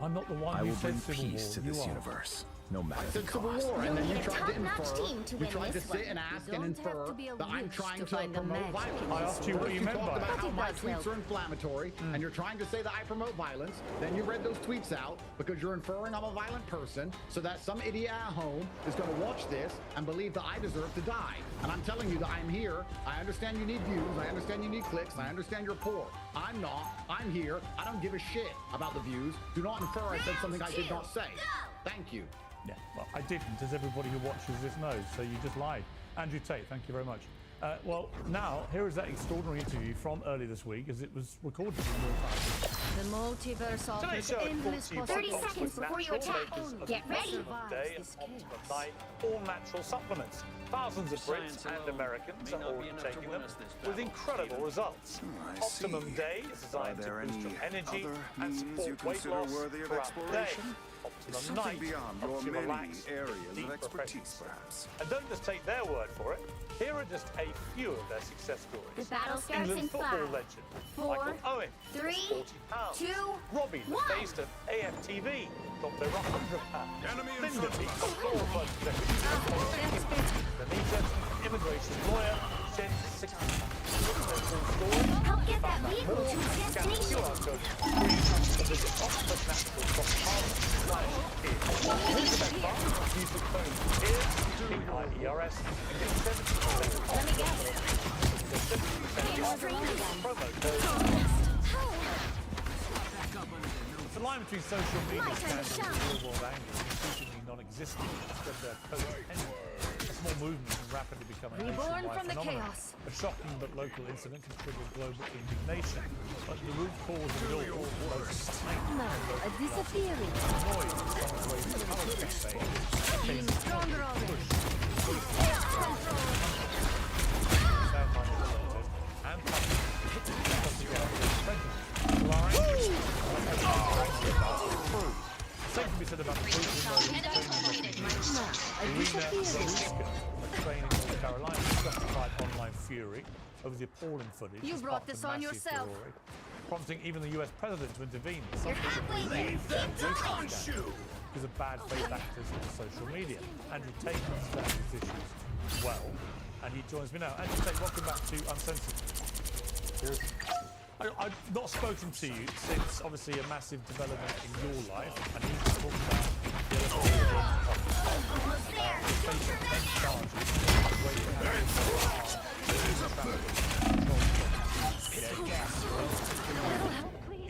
I'm not the one I who will said bring civil peace war. to this You are. universe, no matter I the said civil cost. war, and then you need a tried to top-notch infer. team to You win tried to this sit one. and ask You and don't have infer to be a that I'm witch trying to to find the promote magic violence. in I asked you what First you you meant talked by about it. how But it my does tweets help. are inflammatory, and you're trying to say that I promote violence. Then you read those tweets out because you're inferring I'm a violent person, so that some idiot at home is going to watch this and believe that I deserve to die. And I'm telling you that I'm here. I understand you need views. I understand you need clicks. I understand you're poor. I'm not. I'm here. I don't give a shit about the views. Do not infer I said something I did not say. Thank you. Yeah, well, I didn't, as everybody who watches this knows, so you just lied. Andrew Tate, thank you very much. Well, now, here is that extraordinary interview from earlier this week, as it was recorded in real time. The multiverse offers show is endless brought to you by 30 seconds before you Natural attack. Makers of Get ready. Optimum Day and Optimum Night, all natural supplements. Thousands of Brits and Americans are already taking them with incredible results. I see. Optimum Day is Are designed to there boost any your energy other and means you support weight consider loss worthy of throughout the day. exploration? Optimum Something Night beyond helps your you many relax areas with of deep expertise, refreshing perhaps. sleep. And don't just take their word for it. Here are just a few of their success stories. The battle starts England in football 5, legend 4, Michael Owen, 3, 40 pounds. 2, Robbie, the 1. face of AFTV, dropped over 100 pounds. Enemy in Linda front of beat us. the floor punch Benita, immigration lawyer, shed 60 pounds. Help get that vehicle to its destination. QR code free to visit oxfordnatural.com/kids. Use the code KIERS and get 70%. Let me guess. Promo code. The line between social media scandals and real world anger is increasingly non-existent instead of their codependent. A small movement can rapidly become a Reborn nationwide from the phenomenon. chaos. A shocking but local incident can trigger global indignation. But the root cause of it all was Now, a disappearing. noise in some ways the poetry space. Feeling stronger already. And same can be said about the brutal training in North Carolina justified online fury over the appalling footage. You as brought part of this a on massive yourself. furore, prompting even the US president to intervene. You're halfway there. Keep going. Because of bad faith actors on social media. Andrew Tate understands these issues well, and he joins me now. Andrew Tate, welcome back to Uncensored. I've not spoken to you since, obviously, a massive development in your life, and he's talked about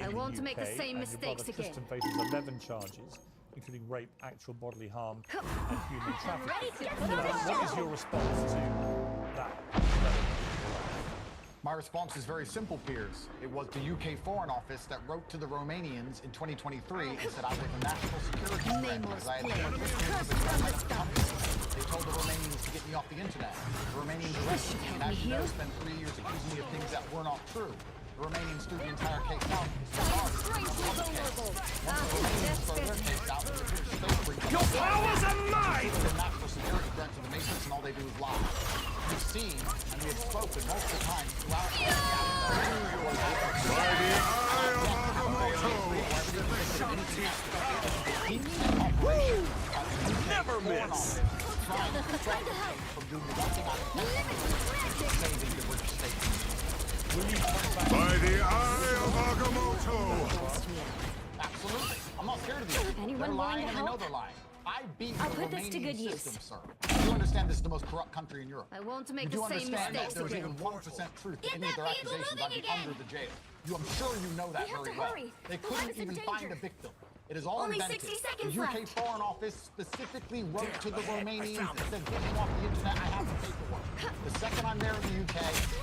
I want to make the same and mistakes your brother again. Tristan faces 11 charges, including rape, actual bodily harm, and human trafficking. What is your response to that? My response is very simple, Piers. It was the UK Foreign Office that wrote to the Romanians in 2023 and said I was a national security threat because I had They told the Romanians to get me off the internet. The Romanians arrested me, and as you know, spent 3 years accusing me of things that were not true. The Romanians threw the entire case out. Your powers are mine! They're national security threat to the nations, and all they do is lie. We've seen and we have spoken multiple times throughout Never miss! By the eye of Agamotto! Absolutely. I'm not scared of you. Anyone They're willing lying to and they know help? they're lying. I beat I'll the put this to Romanian good use. system, sir. You understand this is the most corrupt country in Europe. I want to You make do the same understand that mistakes if there was again. even 1% truth to Get any of that their vehicle accusations, I'd be moving again. under the jail. I'm sure you know that We have very to well. hurry. They The couldn't lab is in even danger. find a victim. It is all Only invented. 60 seconds the UK left. Foreign Office specifically wrote to the Romanians and said, get him off the internet. I have the paperwork. The second I'm there in the UK,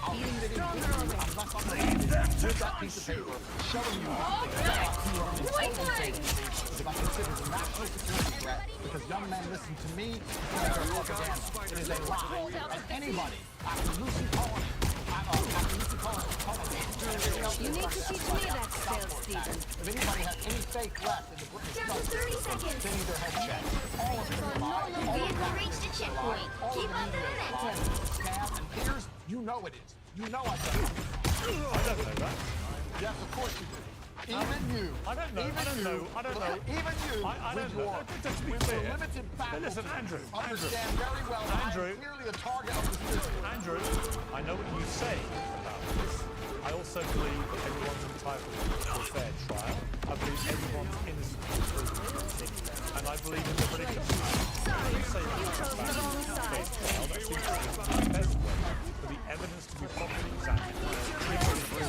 I'll feed it in with you unless I'm with that piece of paper showing you that you are an intelligence agency because I'm considered a national security threat because young men listen to me and their propaganda. It is a lie. And anybody, after Lucy Cohen, You need to teach me that spell, Stephen. if anybody has any faith left in the British Down to government, 30 seconds. they need their head checked. All of it is a lie. All of Vehicle it reached is a a checkpoint. lie. All Keep of up it the is a lie. momentum. Scam and Piers, you know it is. You know I've done it. I don't know that. Yes, of course you do. Even you. I don't know. Even I don't you. know. I don't know. Even you. I don't with know. your, Just to be with your clear. limited faculty. Listen, Andrew. Understand very well that I Andrew. am clearly the target of the system. Andrew, I know what you say about this. I also believe that everyone's entitled to a fair trial. I believe everyone's innocent until proven guilty. And I believe in the British Sorry, you chose the wrong side. that seems to be the best way for the evidence to be properly examined.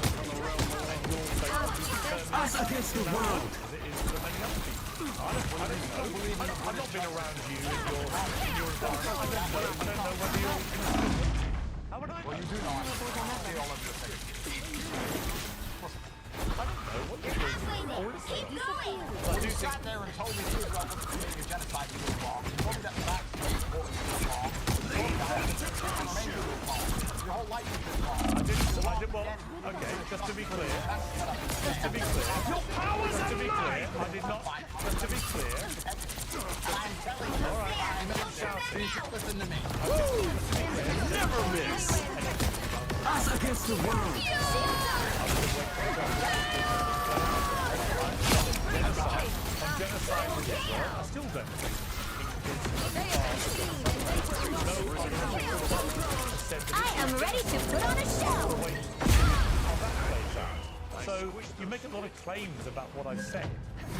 Us against the world. As it is for many other people. I don't know. I've not been around you in your environment. I don't know whether you're innocent. How would I know? Well, you do know I'm see all of your face. I don't know what you're doing. Keep going. You sat there and told me Israel was committing a genocide, you were wrong. You told me that the vaccine was important, you were wrong. You told me that you were wrong. Your whole life has been wrong. I did, well, okay, just to be clear. Just to be clear. Your powers just to be clear, I did not, just to be clear. I'm telling you, All right, I'm not shouting. You should listen to me. Never miss. Us against the world. Genocide was Israel. I still don't think I am ready to put on a show. So you make a lot of claims about what I said,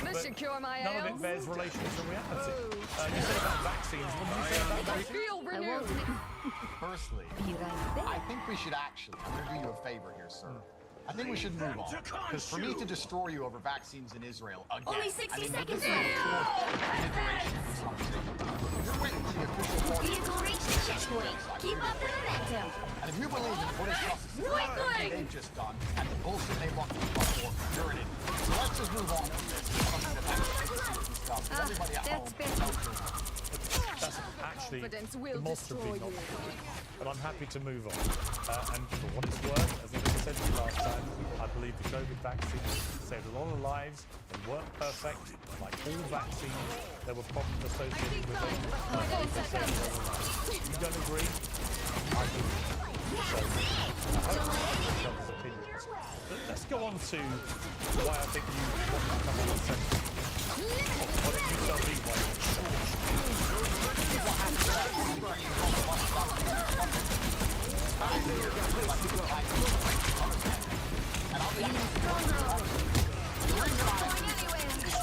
but Mission cure my none of it ails. bears relation to reality. You said about vaccines. What did you say about I vaccines? feel renewed. Firstly, I think we should actually, I'm going to do you a favor here, sir. I think we should move on. Because for me to destroy you over vaccines in Israel again, Only 60 seconds this is left. reiteration of this conversation. You're waiting for the official order. Vehicle reached a checkpoint. Keep up the momentum. And if you believe in British justice system, everything they've just done, and the bullshit they locked us up for, you're an idiot. So let's just move on from this. Something that actually stuff. Everybody at home knows. That's actually Confidence will demonstrably destroy not you. true. But I'm happy to move on. And for what it's worth, as I said to you last time, I believe the COVID vaccine saved a lot of lives. They weren't perfect. Like all vaccines, there were problems associated with them. You don't agree? I do. So, I hope each other's opinions. Let's go on to why I think you want to come on and say. Why don't you tell me why you're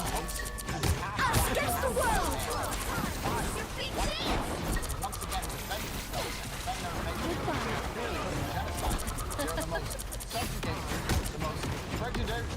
Us against the world. They're the most subjugated, the most prejudiced,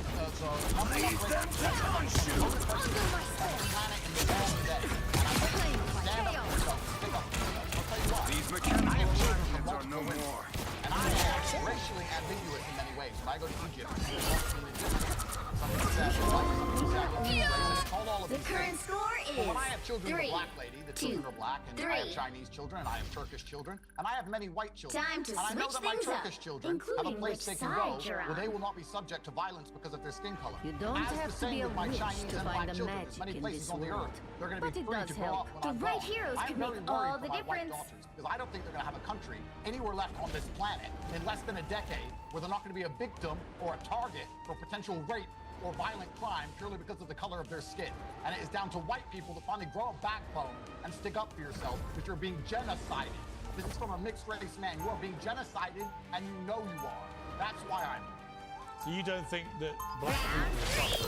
Leave them to consume. on the planet in the world today. And I'm saying, stand up for yourself, stick up for yourself. I'll tell you what. These mechanical weapons are no more. And I am racially ambiguous in many ways. When I go to Egypt, it's something different. Something says white, something says it's called all of The these current things. score But is when I have children with a 3, black lady, the children are black, and I have 3. Chinese children, and I have Turkish children, and I have many white children. Time to and I know switch that my things up, Turkish children have a including place which they can go side you're where they on. will not be subject to violence because of their skin color. You don't As have the to same be a with my witch Chinese to and find black the children. There's magic many in places this on the world. earth they're going to But be it free does to grow help. up when The I'm right gone. heroes I'm could very make worried all for the my white difference. daughters because I don't think they're going to have a country anywhere left on this planet in less than a decade where they're not going to be a victim or a target for potential rape or violent crime purely because of the color of their skin. And it is down to white people to finally grow a backbone and stick up for yourself because you're being genocided. This is from a mixed race man. You are being genocided and you know you are. That's why I'm here. So you don't think that black people suffer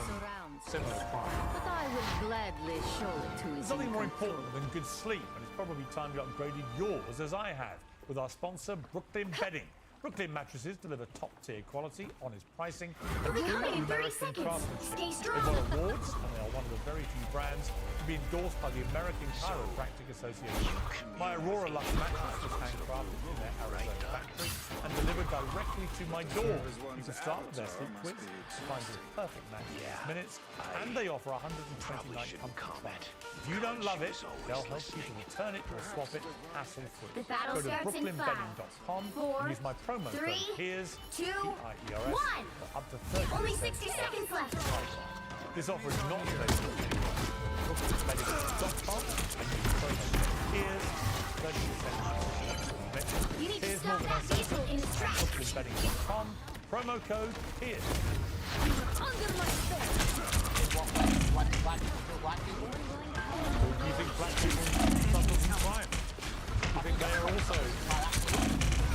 from similar crime? But I will gladly show it to his There's nothing more control. important than good sleep, and it's probably time you upgraded yours, as I have, with our sponsor, Brooklyn Bedding. Brooklyn Mattresses deliver top-tier quality, honest pricing, and We true have it in 30 American seconds. craftsmanship. Stay They've strong. won awards, and they are one of the very few brands to be endorsed by the American Chiropractic Association. My Aurora Lux mattress was handcrafted in their Arizona factory and delivered directly to my door. You can start with their sleep quiz to find the perfect match in 6 minutes, and they offer 120 night comfort plan. If you don't love it, they'll help you to return it or swap it hassle-free. The battle Go to starts in brooklynbedding.com 5, 4, and use my promo 3, code HERES, 2, P-I-E-R-S, 1. for up to 30%. Only 60 seconds left. This offer is not available anywhere. brooklynbedding.com and use the promo code HERES, 30%. You need to Here's stop more that vehicle in its tracks. brooklynbedding.com, promo code HERES. Under my spell. Black people? Do you think black people suffer from crime? Do you think they are also...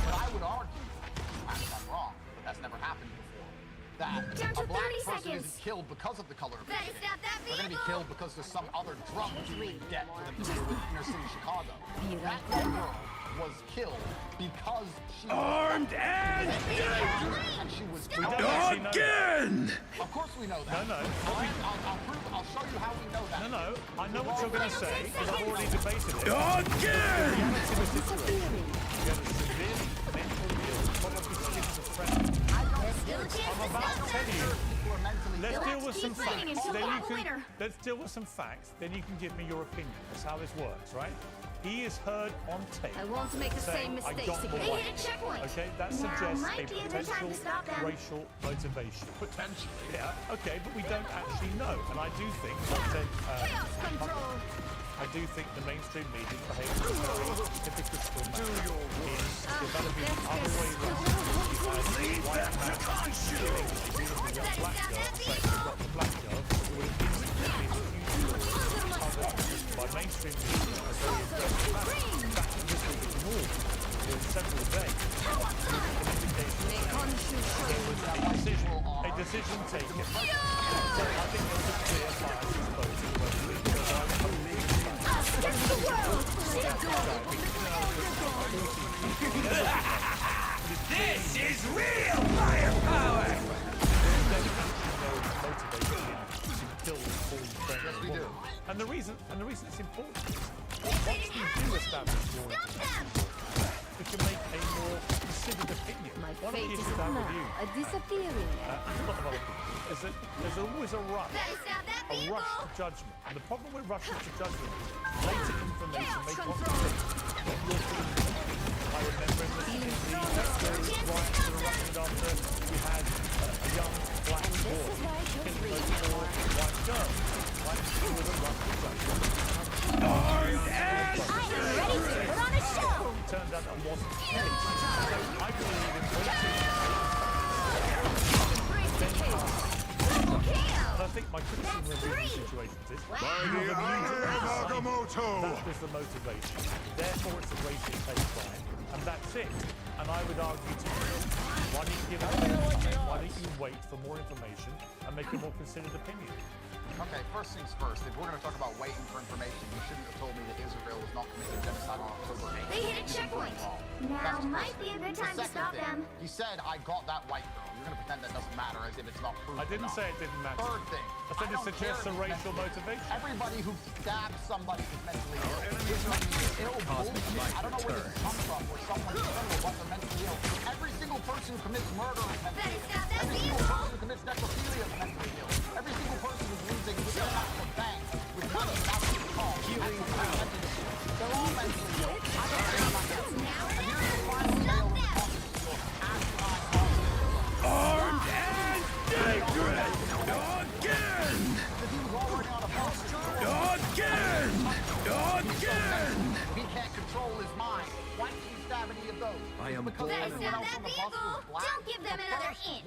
I would argue, perhaps I'm wrong, but that's never happened before, that Down to a black 30 person seconds. isn't killed because of the color of their Better skin. stop that They're going to be vehicle. killed because there's some other drug dealing debt for them to do in inner city Chicago. That white girl was killed because she Armed and dangerous. And she was We don't actually know that. Of course we know that. No. I'll show you how we know that. No, I know what you're going to say, because I've already debated it. Again! The reality of the situation, you have a severely mentally ill, probably schizophrenic. I'm about to tell you. Let's deal with some facts. Let's deal with some facts. Then you can give me your opinion. That's how this works, right? He is heard on tape. I won't make the saying, same mistakes I got the again. white. They hit a checkpoint. Okay, that Now suggests might a be a good time potential to stop them. racial motivation. Potentially. Yeah. Okay, but we don't actually know, and I do think that Chaos control. I do think the mainstream media behaves in a very hypocritical manner in developing the other way around. You had a white man killing a beautiful young black girl, saying he got the black girl, who would have instantly been a huge story covered by mainstream media in a very aggressive manner. In fact, this was ignored for several days. There was a decision taken. So I think there was a clear bias exposed to the West because I was totally This is real firepower! And the reason it's important is once we do establish more information, we can make a more considered opinion. One of the issues I have with you, disappearing. and a lot of other people, is that there's always a rush to judgment. And the problem with rushes to judgment is later information may contradict what you're feeling. I remember in the riots that were erupted after we had a young black boy killing those 4 white girls. Right? It was a rush to judgment. Armed and I am ready to put on a show. It turned out that wasn't the case. So I believe in waiting. And I think my criticism of these situations is you have that was the motivation. Therefore, it's a racist hate crime, and that's it. And I would argue to you, why don't you give it more time? Why don't you wait for more information and make a more considered opinion? Okay, first things first. If we're going to talk about waiting for information, you shouldn't have told me that Israel was not committing genocide on October 8th. They hit a checkpoint. Now might be a good time to stop them. You said, I got that white girl. You're going to pretend that doesn't matter as if it's not proven. I didn't say it didn't matter. Third thing. I said it suggests a racial motivation. Everybody who stabs somebody is mentally ill. It's mentally ill bullshit. I don't know where this comes from, where someone's criminal but they're mentally ill. Every single person who commits murder is mentally ill. Every single person who commits necrophilia is mentally ill. Every single person who's losing a bank with money without being called. They're all mentally ill. I don't think about that. And here's the final nail in the coffin. Armed and dangerous! Again! Again! He can't control his mind. Why did he stab any of those? I am because bold. everyone else on the bus was black. Don't give them another inch.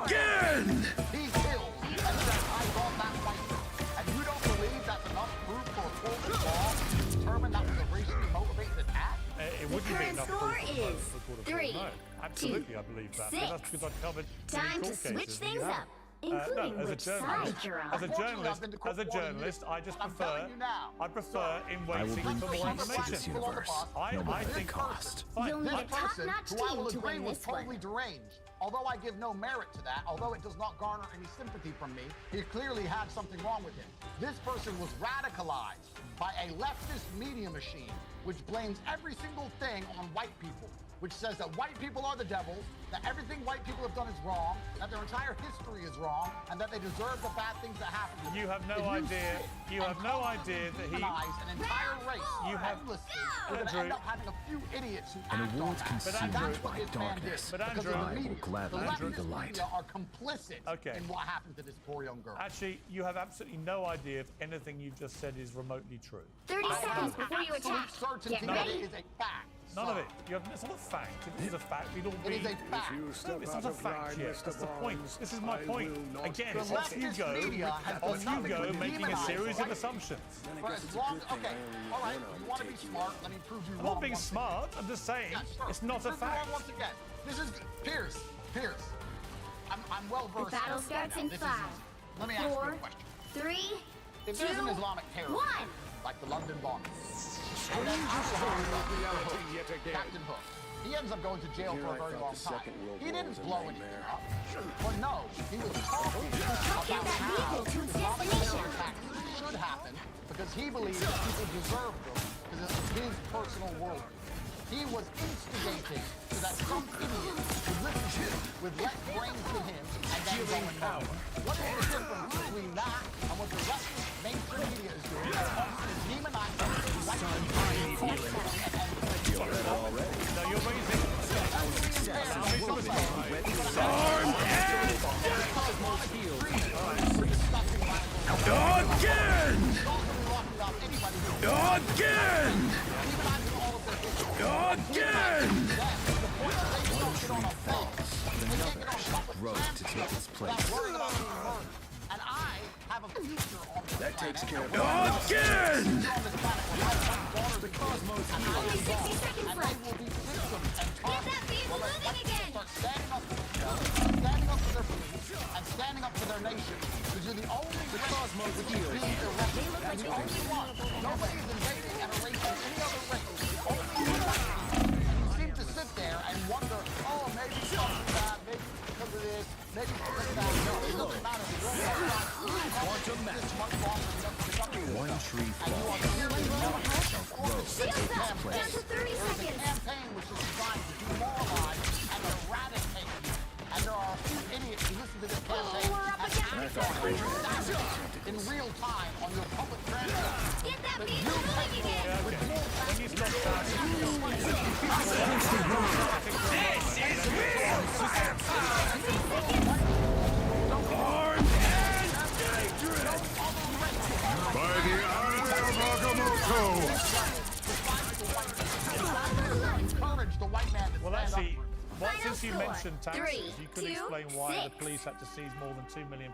Again! He killed and said, I got that white girl. And you don't believe that's enough proof for a court of law to determine that was a racially motivated attack? It wouldn't be enough score proof is for the court of 3, law. No, absolutely, I believe that. 6. But that's because I've covered many Time to court switch cases and things you up. haven't. Including no, which side you're on. as a journalist, I just prefer. I prefer in I will waiting bring for more peace to information. this universe, no matter the cost. You'll need a This person, top-notch who I will team to agree win was this one. totally deranged, although I give no merit to that, although it does not garner any sympathy from me, he clearly had something wrong with him. This person was radicalized by a leftist media machine which blames every single thing on white people, which says that white people are the devil, that everything white people have done is wrong, that their entire history is wrong, and that they deserve the bad things that happen to them. You have no idea. You have no idea that he. An entire race. You have. endlessly. We're going to end up having a few idiots who An act on award that. consumed That's by what this man did. darkness. But Because Andrew, of the I will media. gladly the bring the leftist light. media are complicit Okay. in what happened to this poor young girl. Actually, you have absolutely no idea if anything you've just said is remotely true. 30 seconds before you Absolute attack. certainty Get that ready. it is a fact. None of it. It's not a fact. If it is a fact, we'd all be. It is a fact. If you No, step it's out not a of fact line, yet. Mr. That's the point. Barnes, This is my I point. will not Again, The off you leftist go. media has Off you done go, nothing but making a demonize series of white assumptions. Then I For guess as it's a long, good thing okay, I all right, only went you on want to be vacation. smart, let me prove you I'm wrong. not being once smart. I'm just saying again. Yeah, sure. it's not a Prove me wrong fact. once again. This is Pierce. I'm well The versed. battle in this right starts now. in This 5, is, let me ask you 4, a question. 3, If 2, there's an Islamic terrorist, 1. like the London bombing, and then Captain Hook, he ends up going to jail Here for I a very thought long the time. Second World He War didn't was a blow nightmare. anything up. But no, he was talking Get about that how vehicle to its Islamic destination. terror attacks should happen because he believes that people deserve them because it's his personal world. He was instigating so that some idiot would listen to him with less brains than him and then go and murder. What is the difference between that and what the rest of mainstream media is doing? Is demonizing white people. No, you're raising. Growth to take its place. And I have a future on this That takes care of Again! Only 60 seconds And they left. will be victims and Get that vehicle moving again. start standing up for themselves, standing up for their beliefs, and standing up for their nation. Because you're the only race which is being erased. And the only one. Nobody is invading and erasing any other race. Only one. You seem to sit there and wonder, oh, maybe because of that, maybe because of this, maybe because of that. No, it doesn't matter. Quantum magic. One tree And you are clearly Shields up. Down to 30 There is a seconds. campaign which is designed to demoralize and eradicate you. And there are a few idiots who listen to this campaign we're up and against act on it in real time on your public transit. Get that But vehicle you moving take again. with more When you stop shouting, By the encourage the white man to well, stand actually, up. since you mentioned taxes, 3, you could 2, explain why 6. the police had to seize more than £2 million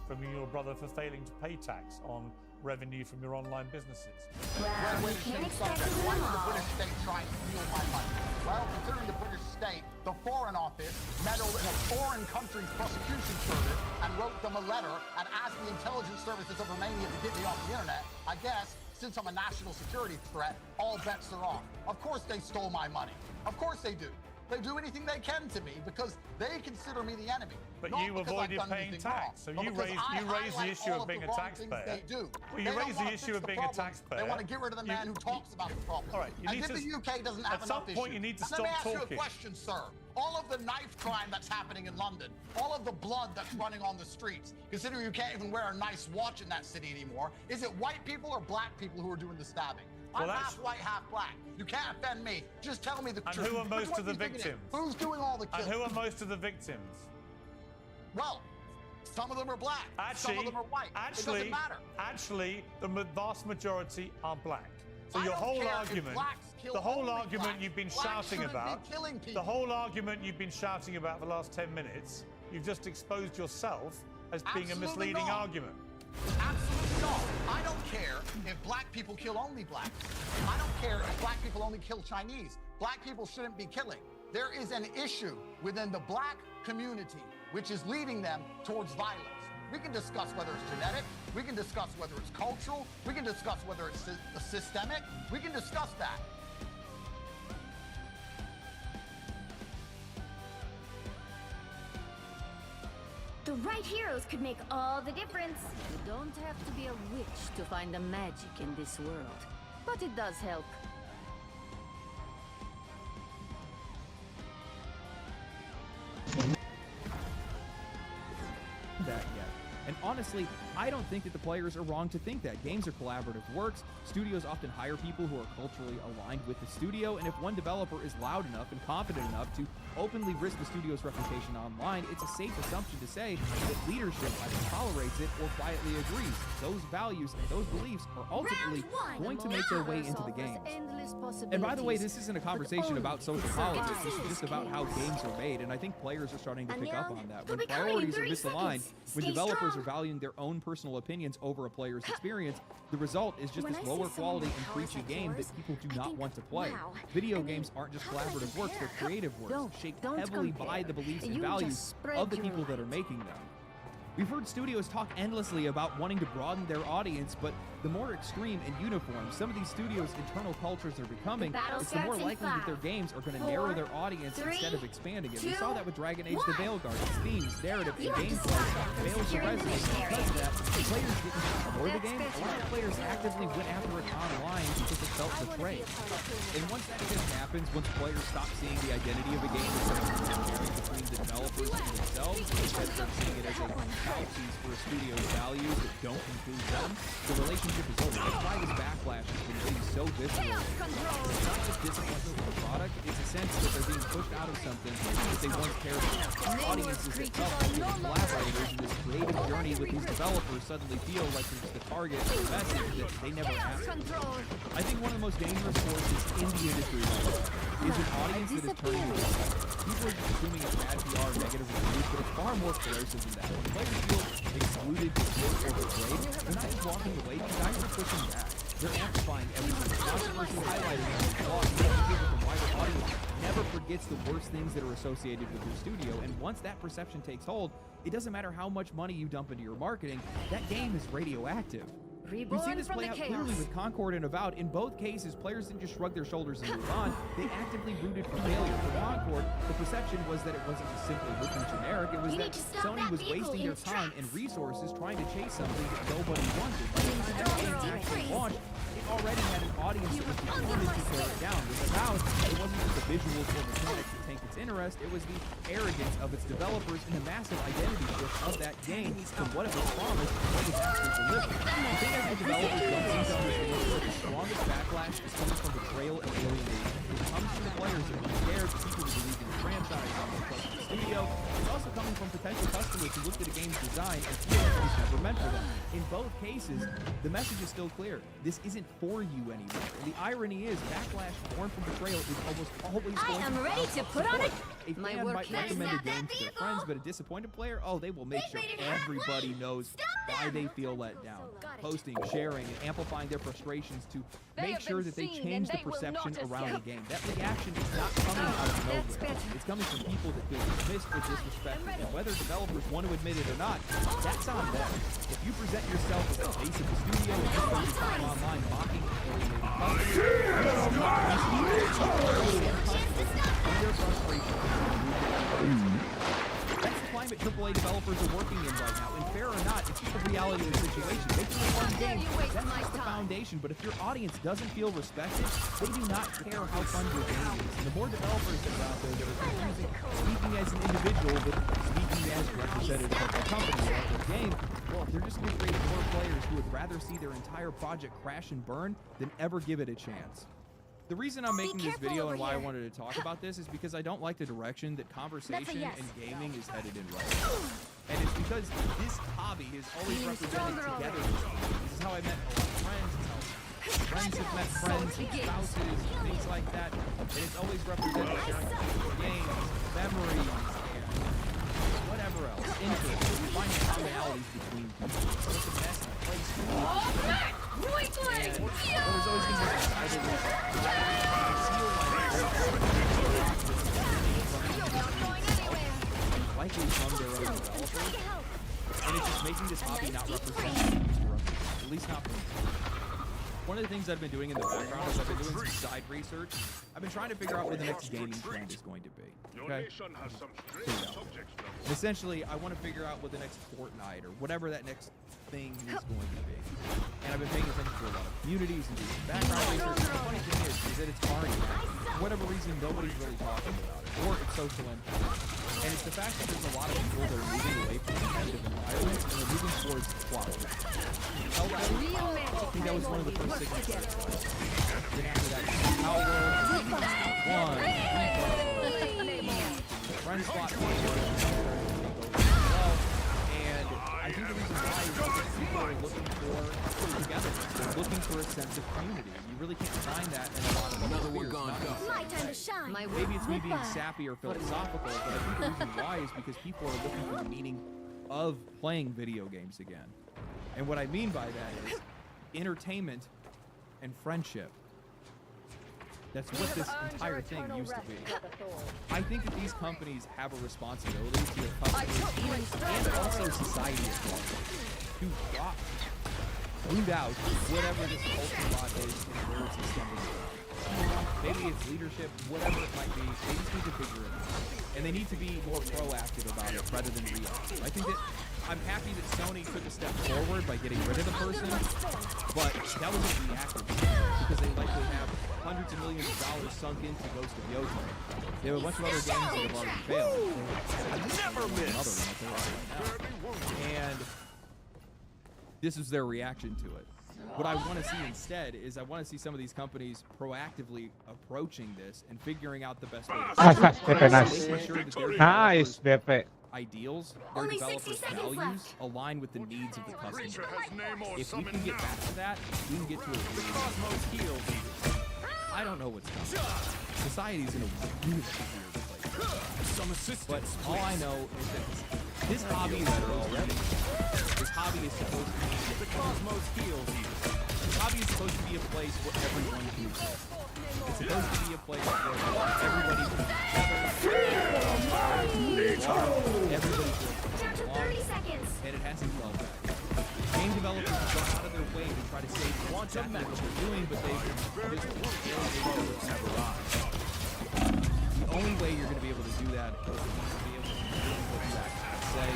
from your brother for failing to pay tax on revenue from your online businesses. Well, we can't expect it Why from did the all. British state try and steal my money? Well, considering the British state, the Foreign Office meddled in a foreign country's prosecution service and wrote them a letter and asked the intelligence services of Romania to get me off the internet, I guess, since I'm a national security threat, all bets are off. Of course they stole my money. Of course they do. They do anything they can to me because they consider me the enemy. But not you because I've avoided done paying anything wrong, tax, so but you because raised I the highlight issue all of being the a wrong things taxpayer. they do. Well, you They don't raised the wanna issue fix of the being a problem. taxpayer. They want to get rid of the man who talks about the problem. All right, you need As if to- the UK doesn't have at some enough point issues. you need to And let me stop ask you a talking. question, sir. All of the knife crime that's happening in London, all of the blood that's running on the streets, considering you can't even wear a nice watch in that city anymore, is it white people or black people who are doing the stabbing? Well, I'm that's- half white, half black. You can't offend me. Just tell me the And truth. who are Which most one of the do you think it is? victims? Who's doing all the And killing? who are most of the victims? Well, some of them are black. Some of them are white. It doesn't matter. Actually, the vast majority are black. So I your don't whole care if argument, blacks kill the whole only argument blacks. you've been Blacks shouting shouldn't be about, killing people. the whole argument you've been shouting about for the last 10 minutes, you've just exposed yourself as being a Absolutely misleading not. argument. Absolutely not. I don't care if black people kill only blacks. I don't care if black people only kill Chinese. Black people shouldn't be killing. There is an issue within the black community which is leading them towards violence. We can discuss whether it's genetic, we can discuss whether it's cultural, we can discuss whether it's systemic, we can discuss that. The right heroes could make all the difference. You don't have to be a witch to find the magic in this world, but it does help. That yet. And honestly, I don't think that the players are wrong to think that. Games are collaborative works. Studios often hire people who are culturally aligned with the studio, and if one developer is loud enough and confident enough to openly risk the studio's reputation online, it's a safe assumption to say that leadership either tolerates it or quietly agrees. Those values and those beliefs are ultimately going to make their way into the games. And by the way, this isn't a conversation about social politics. This is just about how games are made, and I think players are starting to pick up on that. When priorities are misaligned, when developers are valuing their own personal opinions over a player's experience, the result is just this lower quality and preachy game that people do not want to play. Video games aren't just collaborative works, they're creative works, shaped heavily by the beliefs and values of the people that are making them. We've heard studios talk endlessly about wanting to broaden their audience, but the more extreme and uniform some of these studios' internal cultures are becoming, it's the more likely that their games are going to narrow their audience instead of expanding it. We saw that with Dragon Age the Veilguard. Its themes, narrative, and gameplay failed to resonate. Because of that, players didn't explore the game. A lot of players actively went after it online because it felt betrayed. And once that shift happens, once players stop seeing the identity of a game as something sharing between the developers and themselves, instead of seeing it as a mouthpiece for a studio's values that don't include them, the relationship is over. That's why this backlash has been really so visceral. It's not just disappointment with the product, it's a sense that they're being pushed out of something that they once cared about. Audiences that felt like they were collaborators in this creative journey with these developers suddenly feel like they're just a target of a message that they never asked for. I think one of the most dangerous forces in the industry is an audience that is turning against it. People are just assuming it's bad PR, negative reviews, but it's far more coercive than that. When players feel excluded, dismissed, or betrayed, they're not just walking away, these guys are pushing back. They're amplifying everything, controversially highlighting every flaw, making sure that the wider audience never forgets the worst things that are associated with your studio. And once that perception takes hold, it doesn't matter how much money you dump into your marketing, that game is radioactive. We've seen this play out clearly with Concord and Avowed. In both cases, players didn't just shrug their shoulders and move on. They actively rooted for failure. For Concord, the perception was that it wasn't just simply looking generic. It was that Sony was wasting their time and resources trying to chase something that nobody wanted. By the time that game actually launched, it already had an audience that was determined to tear it down. With Avowed, it wasn't just the visuals or mechanics that tanked its interest. It was the arrogance of its developers and the massive identity shift of that game from what it was promised to what was actually delivered. The thing as the developers don't seem to understand where the strongest backlash is coming from betrayal and alienation. It comes from the players that are scared, people who believe in the franchise, on the trust of the studio. It's also coming from potential customers who looked at a game's design and feel like it was never meant for them. In both cases, the message is still clear. This isn't for you anymore. And the irony is, backlash born from betrayal is almost always going to ready to put on it. A fan might recommend a game to their friends, but a disappointed player, oh, they will make sure everybody knows why they feel let down. Posting, sharing, and amplifying their frustrations to make sure that they change the perception around the game. That reaction is not coming out of nowhere. It's coming from people that feel dismissed or disrespected. And whether developers want to admit it or not, that's on them. If you present yourself as the face of the studio and you spend your time online mocking and alienating that's the climate AAA developers are working in right now, and fair or not, it's just the reality of the situation. Making a fun game, that's just the foundation, but if your audience doesn't feel respected, they do not care how fun your game is. And the more developers that are out there that are confusing speaking as an individual with speaking as representative of a company or of a game, well, they're just going to create more players who would rather see their entire project crash and burn than ever give it a chance. The reason I'm making this video and why I wanted to talk about this is because I don't like the direction that conversation and gaming is headed in right now. And it's because this hobby has always represented togetherness. This is how I met a lot of friends. It's how friends have met friends, spouses, things like that. And it's always represented sharing games, memories, and whatever else. Interests, finding commonalities between people. So it's the best place to be. And there's always been this idea likely from their own developers. And it's just making this hobby not representative, at least not for me. One of the things I've been doing in the background is I've been doing some side research. I've been trying to figure out where the next gaming trend is going to be. Okay? And essentially, I want to figure out what the next Fortnite or whatever that next thing is going to be. And I've been paying attention to a lot of communities and doing some background research. And the funny thing is that it's already happening. For whatever reason, nobody's really talking about it, or its social impact. And it's the fact that there's a lot of people that are moving away from competitive environments and they're moving towards quality. I think that was one of the first signals. Then after that, Power World, Friend Spot, and I think the reason why is because people are looking for together. They're looking for a sense of community. You really can't find that in a lot of other spheres. My time to shine. Maybe it's me being sappy or philosophical, but I think the reason why is because people are looking for the meaning of playing video games again. And what I mean by that is entertainment and friendship. That's what this entire thing used to be. I think that these companies have a responsibility to their customers and also society as well to root out whatever this culture lot is and where it's extending from. Maybe it's leadership, whatever it might be. They just need to figure it out. And they need to be more proactive about it rather than reactive. I think that I'm happy that Sony took a step forward by getting rid of the person, but that was a reactive step because they likely have hundreds of millions of dollars sunk into Ghost of Yoto. There were a bunch of other games that have already failed. Never miss. And this is their reaction to it. What I want to see instead is I want to see some of these companies proactively approaching this and figuring out the best way to make sure that their ideals, their developers' values align with the needs of the customer. If we can get back to that, we can get to a I don't know what's coming. Society's in a really weird place. But all I know is that this hobby is already. This hobby is supposed to be the cosmos heals. This hobby is supposed to be a place where everyone can exist. It's supposed to be a place where everybody can everybody feels and it has to be well back. Game developers go out of their way to try to save exactly what they're doing, but they've never arrived. The only way you're going to be able to do that is to be able to do what you actually say.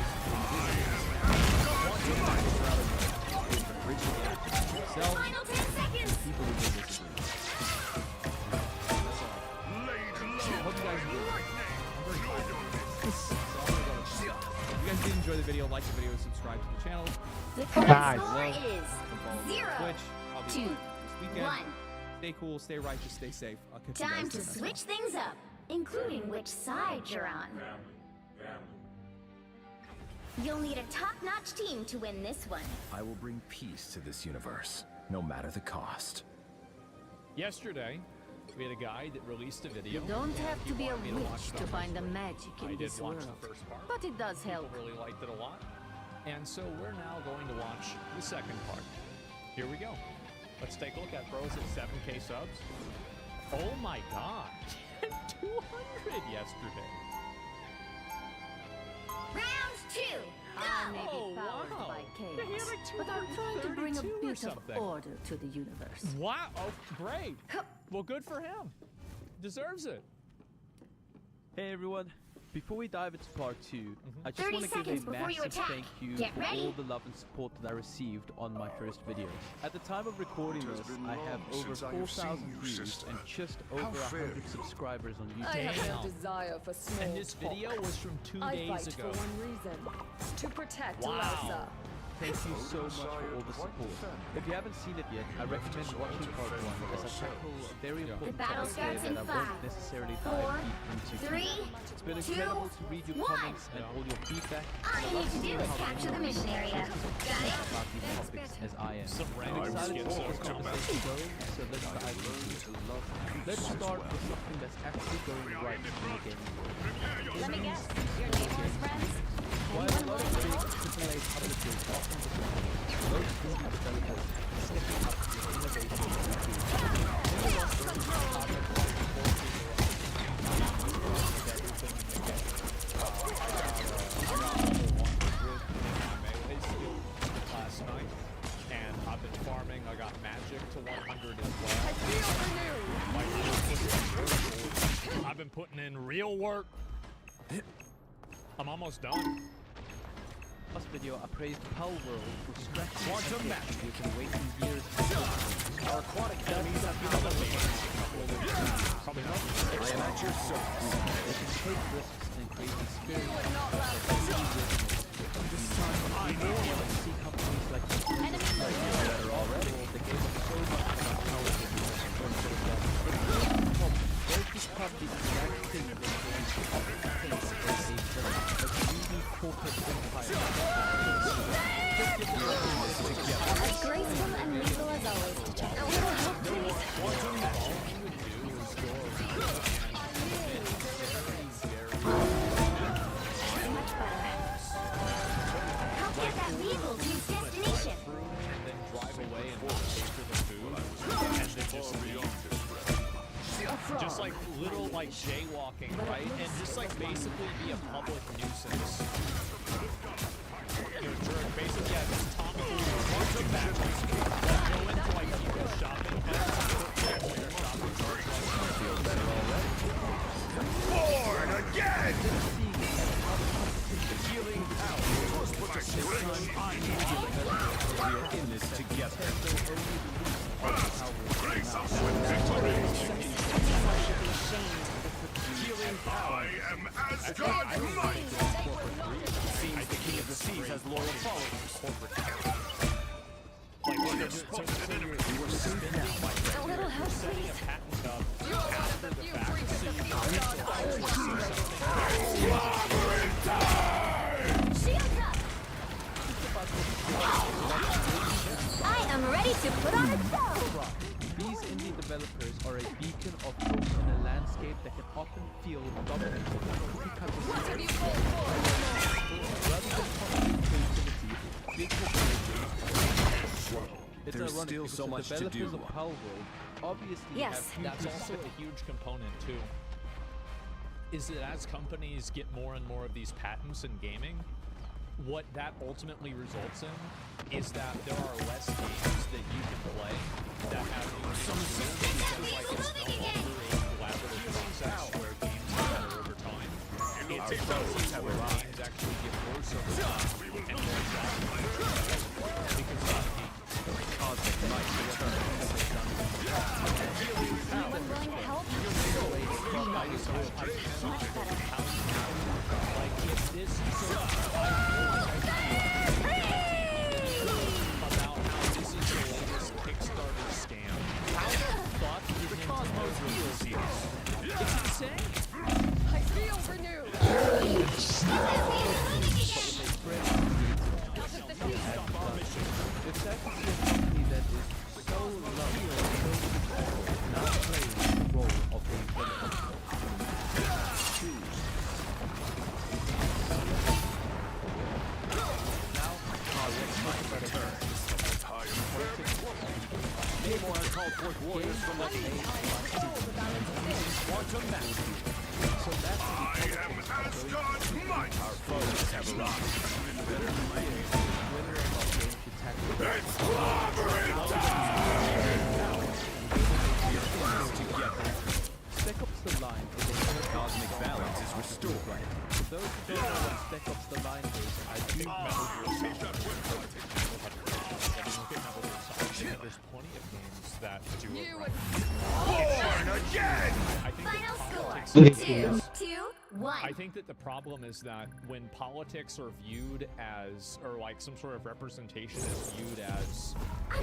Final 10 seconds. People who disagree. I hope you guys enjoyed it. I'm very excited. If you guys did enjoy the video, like the video, subscribe to the channel. The score is 0, Twitch. I'll be 2, live this weekend. 1. Stay cool, stay righteous, stay safe. I'll catch you Time guys to later. switch things up, including which side you're on. You'll need a top-notch team to win this one. I will bring peace to this universe, no matter the cost. Yesterday, we had a guy that released a video. You don't have He to be a wanted me to watch witch it to on find the first magic I in did this watch world. the first part. But it does help. People really liked it a lot. And so we're now going to watch the second part. Here we go. Let's take a look at Bros at 7K subs. Oh my god. 200 yesterday. Round 2, I may go! be powered by They had chaos, like but I'm trying to bring a 232 or bit of something. order to the universe. Wow. Oh, great. Well, good for him. Deserves it. Hey everyone, before we dive into part 2, I just 30 want to give seconds a before you massive attack. thank you Get for ready. all the love and support that I received on my first video. At the time of recording this, I have over 4,000 views and just over 100 subscribers on YouTube. I have no desire for small And this video talk. was from 2 I days fight ago. for one reason: to protect Wow. Larsa. Thank you so much for all the support. If you haven't seen it yet, I recommend watching part 1 as I tackle a very important battle topic there starts in that I won't 5, necessarily 4, dive deep into. 3, It's been 2, incredible to read your 1. comments and all your feedback. All you need to do is capture the mission area. Got it? About these topics as I am. Some random I'm excited skits to of this conversation going, so let's dive into it. Let's start with something that's actually going right in the gaming world. Let me guess. Your neighbors, friends? While a lot of big AAA publishers often disappoint, most indie developers are stepping up with innovation and to 100 as well. I've been putting in real work. I'm almost done. Last video, I praised Pal World for stretching Quantum and magic. you've been waiting years. Our aquatic enemies have been eliminated. Probably not. I am at your service. They can take risks and create experience. This time, I know you want to see companies like that are already. They gave us so much about how it is. There's become the exact thing that is often faced as a villain, a greedy corporate empire. As graceful and legal as always to check. A little help, please. Much better. Help get that vehicle to its destination. And then drive away and pay for the food. And then just leave. Just like little like jaywalking, right? And just like basically be a public nuisance. You know, basically, yeah, this Tommy Cruise go into like people's shopping Born again! Healing power. This time I need healing. We are in this together. Healing power. I am Asgard's might. Seems the King of the Seas has loyal followers. Like, you were spending A little help, setting a please. patent up after the fact. Shields up! I am ready to put on a show! These indie developers are a beacon of hope in a landscape that can often feel dominated by cookie-cutter systems. Rather than fostering creativity, big corporations. It's There's ironic still because so the much to developers do. of Pal World obviously Yes. have That's also a huge component too. Is that as companies get more and more of these patents in gaming, what that ultimately results in is that there are less games that you can play that have some because like it's no longer a collaborative process where games get better over time. It's a process where games actually get worse over time and more exhausting because cosmic might return. Anyone willing to help? Much better. like if this so about how this is the latest Kickstarter scam. How the fuck did Nintendo reveal this? It's insane. I feel renewed. It's actually a company that is so loved now plays the role of a villain. Anymore uncalled forth warriors from the quantum magic. So that's I am Asgard's might. Our foes have arrived. winner of game should tackle It's clobbering time! Together. Spec Ops The Line is a Cosmic balance is restored. For those who don't know what Spec Ops The Line is, I do There's plenty of games that do it You right. Born again! I think Final that score. politics 2, 1. I think that the problem is that when politics are viewed as, or like some sort of representation is viewed as a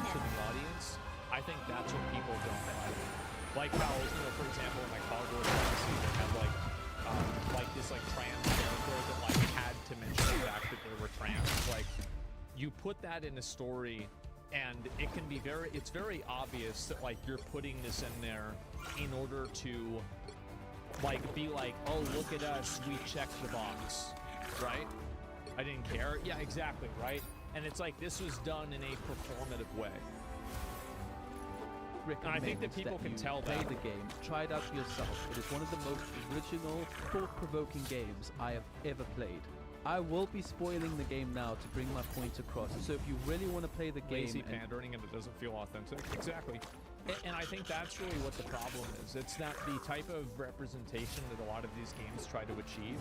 to the audience, I think that's what people don't like. Like how, you know, for example, in like Hogwarts Legacy, they had like this like trans character that like had to mention the fact that they were trans. Like, you put that in a story and it can be it's very obvious that like you're putting this in there in order to like be like, oh, look at us, we checked the box, right? I didn't care. Yeah, exactly, right? And it's like this was done in a performative way. And I think that people can tell play that. the game, try it out for yourself. It is one of the most original, thought-provoking games I have ever played. I will be spoiling the game now to bring my point across. So if you really want to play the game, Lazy pandering and it doesn't feel authentic. Exactly. And I think that's really what the problem is. It's that the type of representation that a lot of these games try to achieve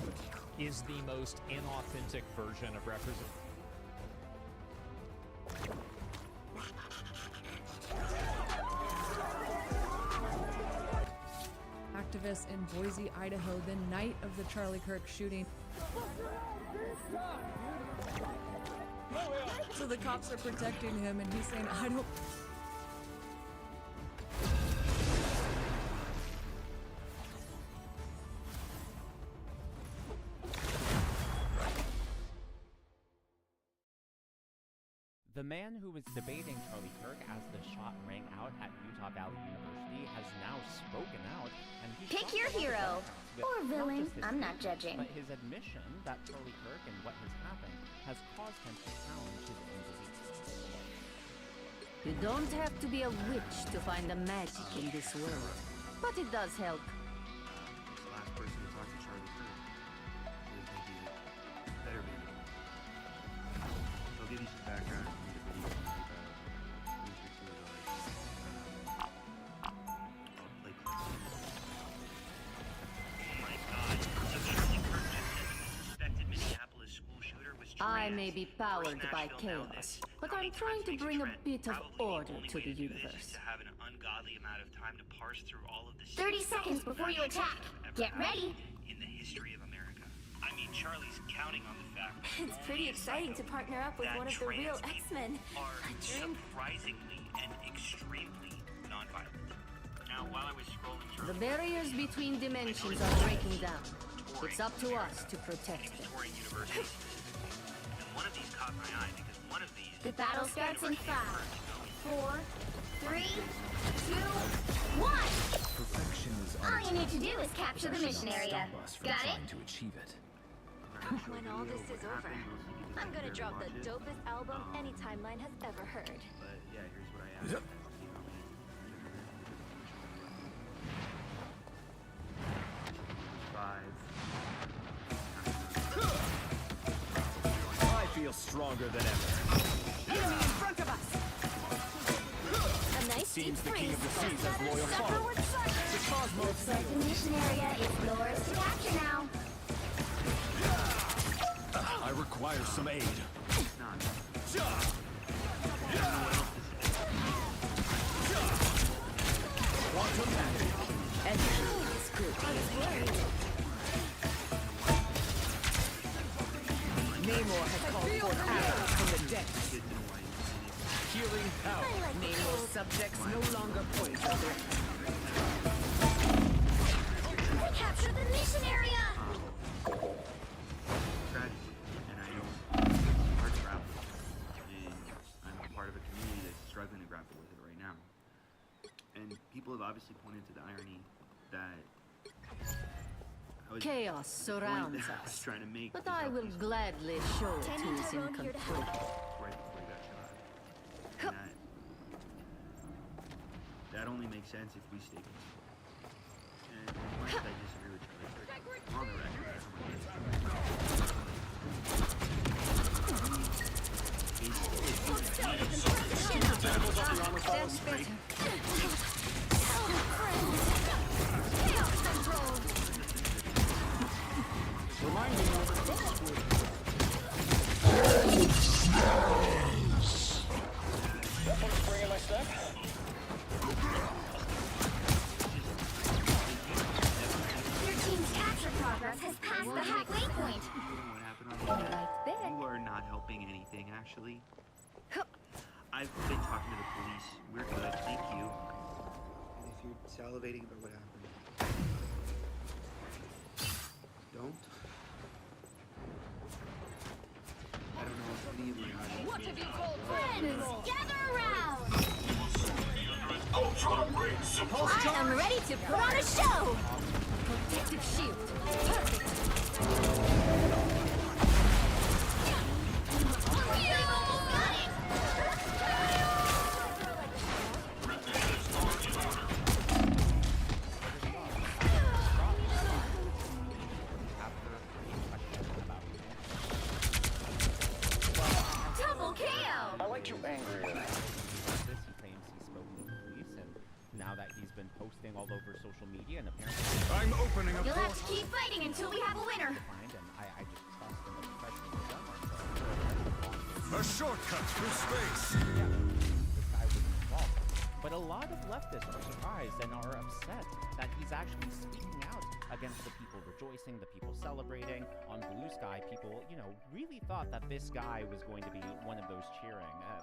is the most inauthentic version of representation. Activists in Boise, Idaho, the night of the Charlie Kirk shooting. So the cops are protecting him and he's saying, I don't... The man who was debating Charlie Kirk as the shot rang out at Utah Valley University has now spoken out, and he Pick your hero or villain. I'm not judging. But his admission that Charlie Kirk and what has happened has caused him to challenge his own beliefs. You don't have to be a witch to find the magic in this world, but it does help. The last person to talk to Charlie Kirk is maybe a better video. I'll give you some background. I may be powered by chaos, but I'm trying to bring a bit of order to the universe. 30 seconds before you attack. Get ready. In the history of America. I mean, Charlie's counting on the fact that It's pretty exciting to partner up with one of the real X-Men. are surprisingly and extremely nonviolent. Now, while I was scrolling through The barriers between dimensions are breaking down. It's up to us to protect them. universities, and one of these caught my eye because one of these. The battle starts in 5, 4, 3, 2, 1. Perfection is All you need to do is capture the mission area. Got it? to achieve it. When all this is over, I'm gonna drop the dopest album any timeline has ever heard. But yeah, here's what I asked. I feel stronger than ever. Enemy in front of us! A nice Seems the king of the seas has loyal followers. The cosmos. Looks like the mission area is yours to capture now. I require some aid. Quantum magic. Namor has called forth arrows from the depths. Healing power. Namor's subjects no longer pose a threat. We captured the mission area! Tragedy, and I know hard to grapple with, and I'm a part of a community that's struggling to grapple with it right now. And people have obviously pointed to the irony that Chaos surrounds I was us, trying to make but I will gladly show it to who's in control. right before you got shot. And that only makes sense if we stay peaceful. And as much as I disagree with Charlie Kirk, I'm on the record. That's better. Reminding you of the spring in my step. Your team's capture progress has passed the halfway point. You are not helping anything, actually. I've been talking to the police. We're good, thank you. And if you're salivating about what happened, don't. I don't know if any of my audience. What have you called friends? Gather around! I am ready to put on a show! Protective shield. Perfect. everything all over social media, and apparently I'm opening a You'll have to keep fighting until we have a winner. defined, and I just trust in the professionals done that. A shortcut through space. Yeah, this guy was involved. But a lot of leftists are surprised and are upset that he's actually speaking out against the people rejoicing, the people celebrating. On Blue Sky, people, really thought that this guy was going to be one of those cheering.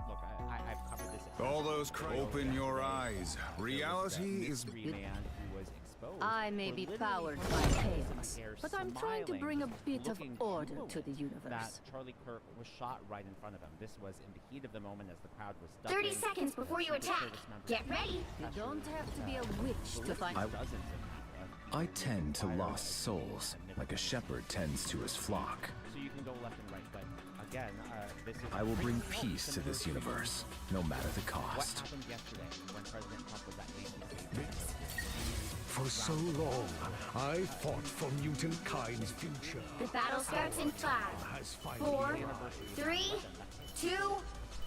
Look, I've covered this. All those open your eyes. Reality is man who was exposed. I may be powered by chaos, but I'm trying to bring a bit of order to the That universe. Charlie Kirk was shot right in front of him. This was in the heat of the moment as the crowd was 30 ducking. seconds before you attack. Get ready. You don't have to be a witch to find Dozens of people. I tend to lost souls, like a shepherd tends to his flock. So you can go left and right, but again, this is. I will bring pretty peace to similar this universe, no matter the What cost. happened yesterday when President Trump was at ABC? For so long, I fought for mutant kind's future. The battle starts in 5, Has 4, 3, 2, 1.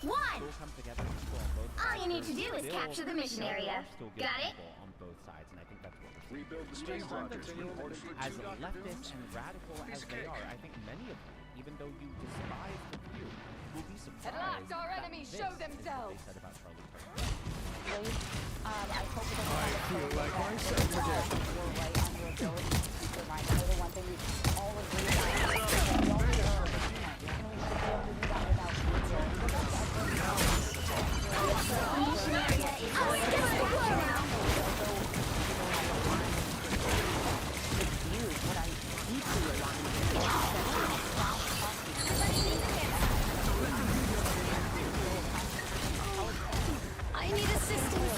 Come together and people on both All you sides. need to do is Still- capture the mission still area. are still good Got it? people on both sides, and I think that's what we're seeing. Rebuild the Even Steve on Rogers. the field, as leftist and radical as they are, I think many of them, even though you despise the view, will be surprised. last, our that enemies this show is what themselves. they said about Charlie Kirk. I hope it doesn't I feel like myself again. You're right on your ability to speak your mind. I know the one thing we all agree on is that we all need to be able to do that without fear. The mission area is going to explode now. It's you, what I deeply align with. I need assistance.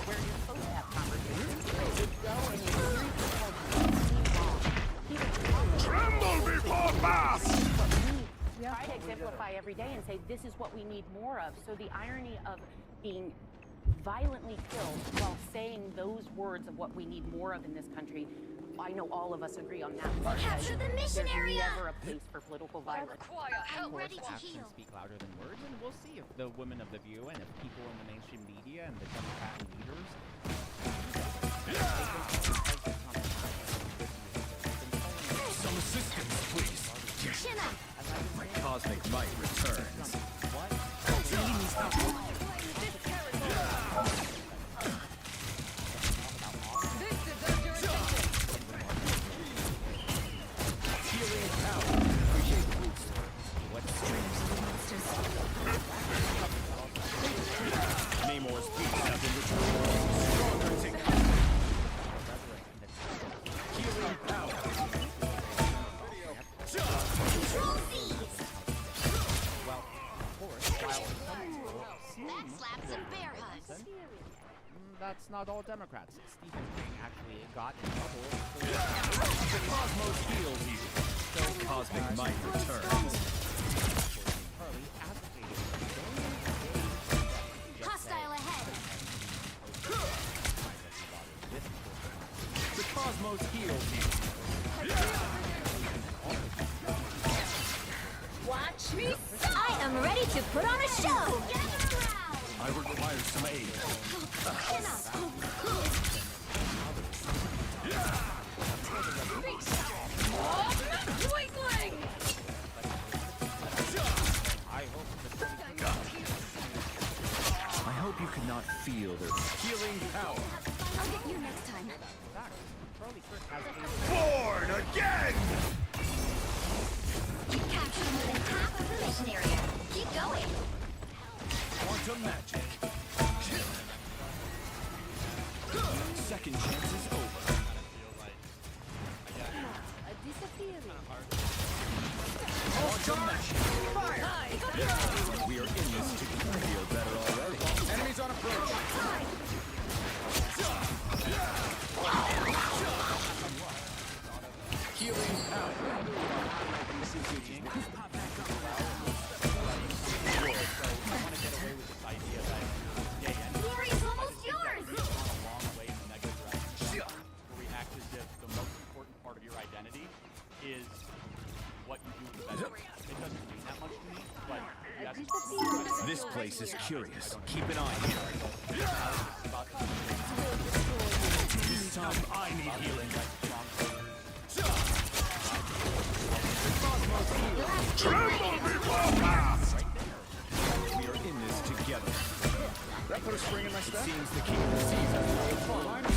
Where you're supposed to have conversations, you go and you hear people Tremble before mass! try to exemplify every day and say this is what we need more of. So the irony of being violently killed while saying those words of what we need more of in this country, I know all of us agree on that part. Capture the mission There's area. never a place for political violence. I'm ready to Actions heal. speak louder than words, and we'll see if the women of the View and if people in the mainstream media and the Democrat leaders Some assistance, please. Chin up. My cosmic might returns. Namor's beats have been returned. Stronger tinkers. Healing power. Well, of course, while some people seem That slaps a bear hug. that's not all Democrats. Stephen King actually got in trouble for The cosmos heals you. My cosmic might returns. Charlie advocated Hostile ahead. The cosmos heals you. Watch me. I am ready to put on a show. I require some aid. Chin up. Weakling! I hope you could not feel the Healing power. I'll get you next time. Born again! You captured more than half of the mission area. Keep going. Quantum magic. Second chance is over. Quantum magic. We are in this to feel better already. Enemies on approach. Healing power. Glory is almost yours. React as if the most important part of your identity is what you do with the better. It doesn't mean that much to me, but yes. This place is curious. Keep an eye here. About This time I need healing. Tremble before path! We are in this together. That put a spring in my step? It seems the King of the Seas has royal followers.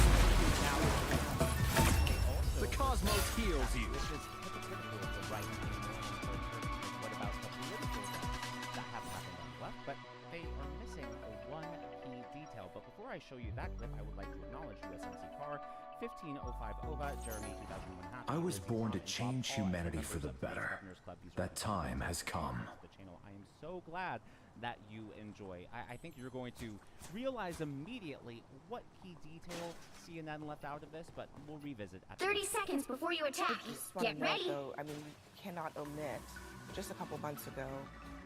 The cosmos heals you. This is hypocritical of the right to be more important. What about the political events that have happened on the left? But they are missing one key detail. But before I show you that clip, I would like to acknowledge USMC car 1505 OVA, Jeremy 2001 Happy. I was born to change humanity for the better. That time has come. The channel. I am so glad that you enjoy. I think you're going to realize immediately what key detail CNN left out of this, but we'll revisit at 30 seconds before you attack. Get ready. Though, I mean, we cannot omit, just a couple months ago,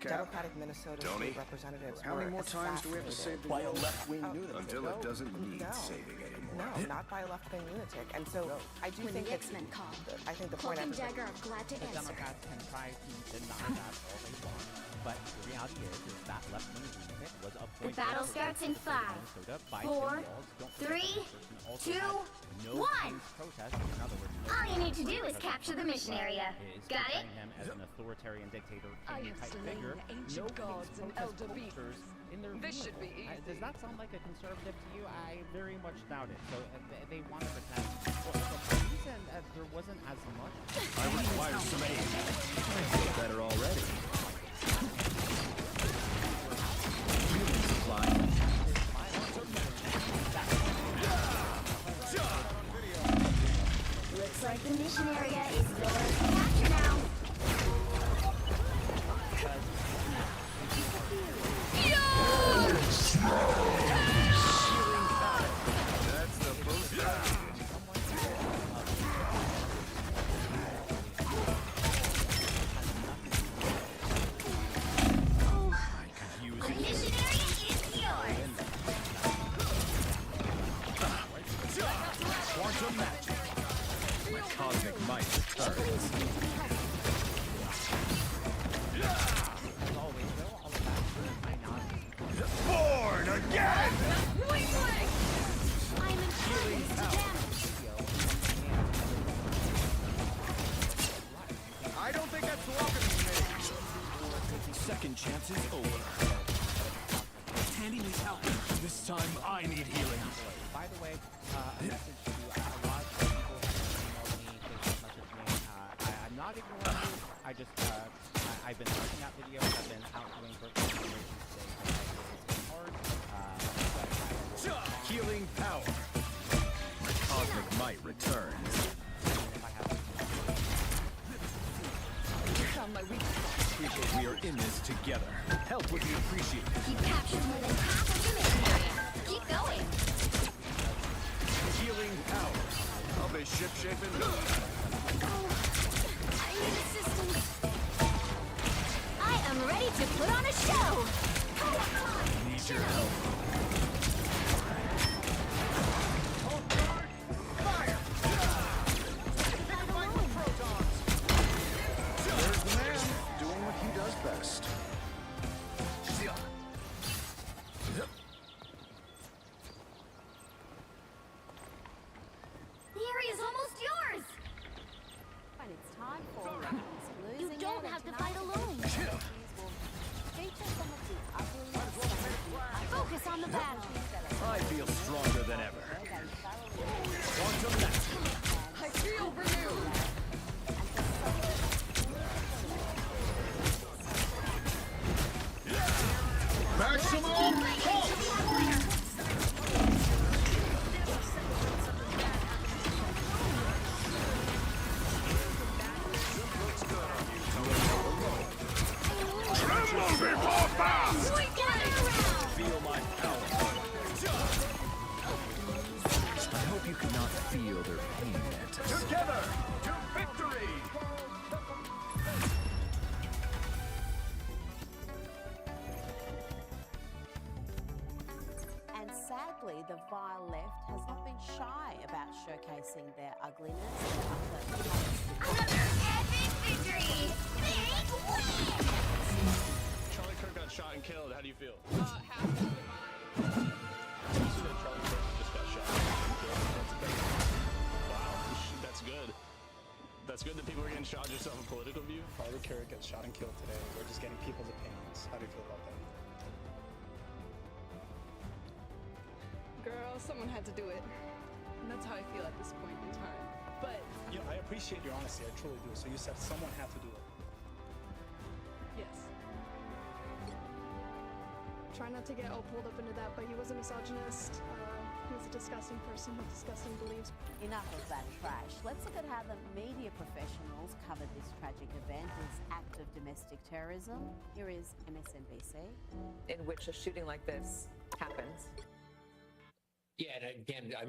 Cap. Democratic Minnesota Tony. state representatives How many were more times do we have to say the assassinated. word left-wing lunatic? Until it No, doesn't need no. saving anymore. No, not by a left-wing lunatic. And so I do When think the that X-Men come, I think the Cloak point and is Dagger are glad to The answer. Democrats can try to deny that all they want, but the reality is that left-wing lunatic was The appointed battle to starts in represent 5, Minnesota by 4, Tim Walz. Don't forget 3, that this person also 2, had no 1. peace protest. In other words, no All you need to peace do is protest. capture the mission area. Is Got it? portraying him as an authoritarian dictator, I king have type slain figure. ancient No gods peace and protest elder posters beasts. in their This should be vehicle. easy. Does that sound like a conservative to you? I very much doubt it. So they want to pretend. Well, the reason there wasn't as much. I require some aid. I feel better already. Healing supply. Looks like the mission area is yours to capture now. That's the boost. The mission area is yours. Quantum magic. My cosmic might returns. Born again! I'm impervious to damage. I don't think that's welcome to me. Second chance is over. Tandy needs help. This time I need healing. By the way, a message to a lot of people have emailed me, Facebook messaged me. I'm not ignoring you. I just, I've been watching that video. I've been out doing birthday celebrations today. It's been hard. Healing power. My cosmic might returns. Found my weakness. We are in this together. Help would be appreciated. You captured more than half of the mission area. Keep going. Healing power. I'll be ship-shaping. I need assistance. I am ready to put on a show. Need your help. There's the man, doing what he does best. The area's almost yours. And it's time for You don't have to fight alone. Focus on the battle. I feel stronger than ever. Quantum magic. I feel renewed. Maximum pulse! Tremble before path! Feel my power. I hope you cannot feel their pain, Mantis. Together to victory! And sadly, the vile left has not been shy about showcasing their ugliness. Another epic victory. Big win. Charlie Kirk got shot and killed. How do you feel? Happy. You said Charlie Kirk just got shot and killed. That's bad. That's good that people are getting shot. Just have a political view. Charlie Kirk gets shot and killed today. We're just getting people's opinions. How do you feel about that? Girl, someone had to do it. And that's how I feel at this point in time. But You know, I appreciate your honesty. I truly do. So you said someone had to do it. yes. Try not to get all pulled up into that, but he was a misogynist. He was a disgusting person with disgusting beliefs. Enough of that trash. Let's look at how the media professionals covered this tragic event, this act of domestic terrorism. Here is MSNBC. In which a shooting like this happens. Yeah, and again, I'm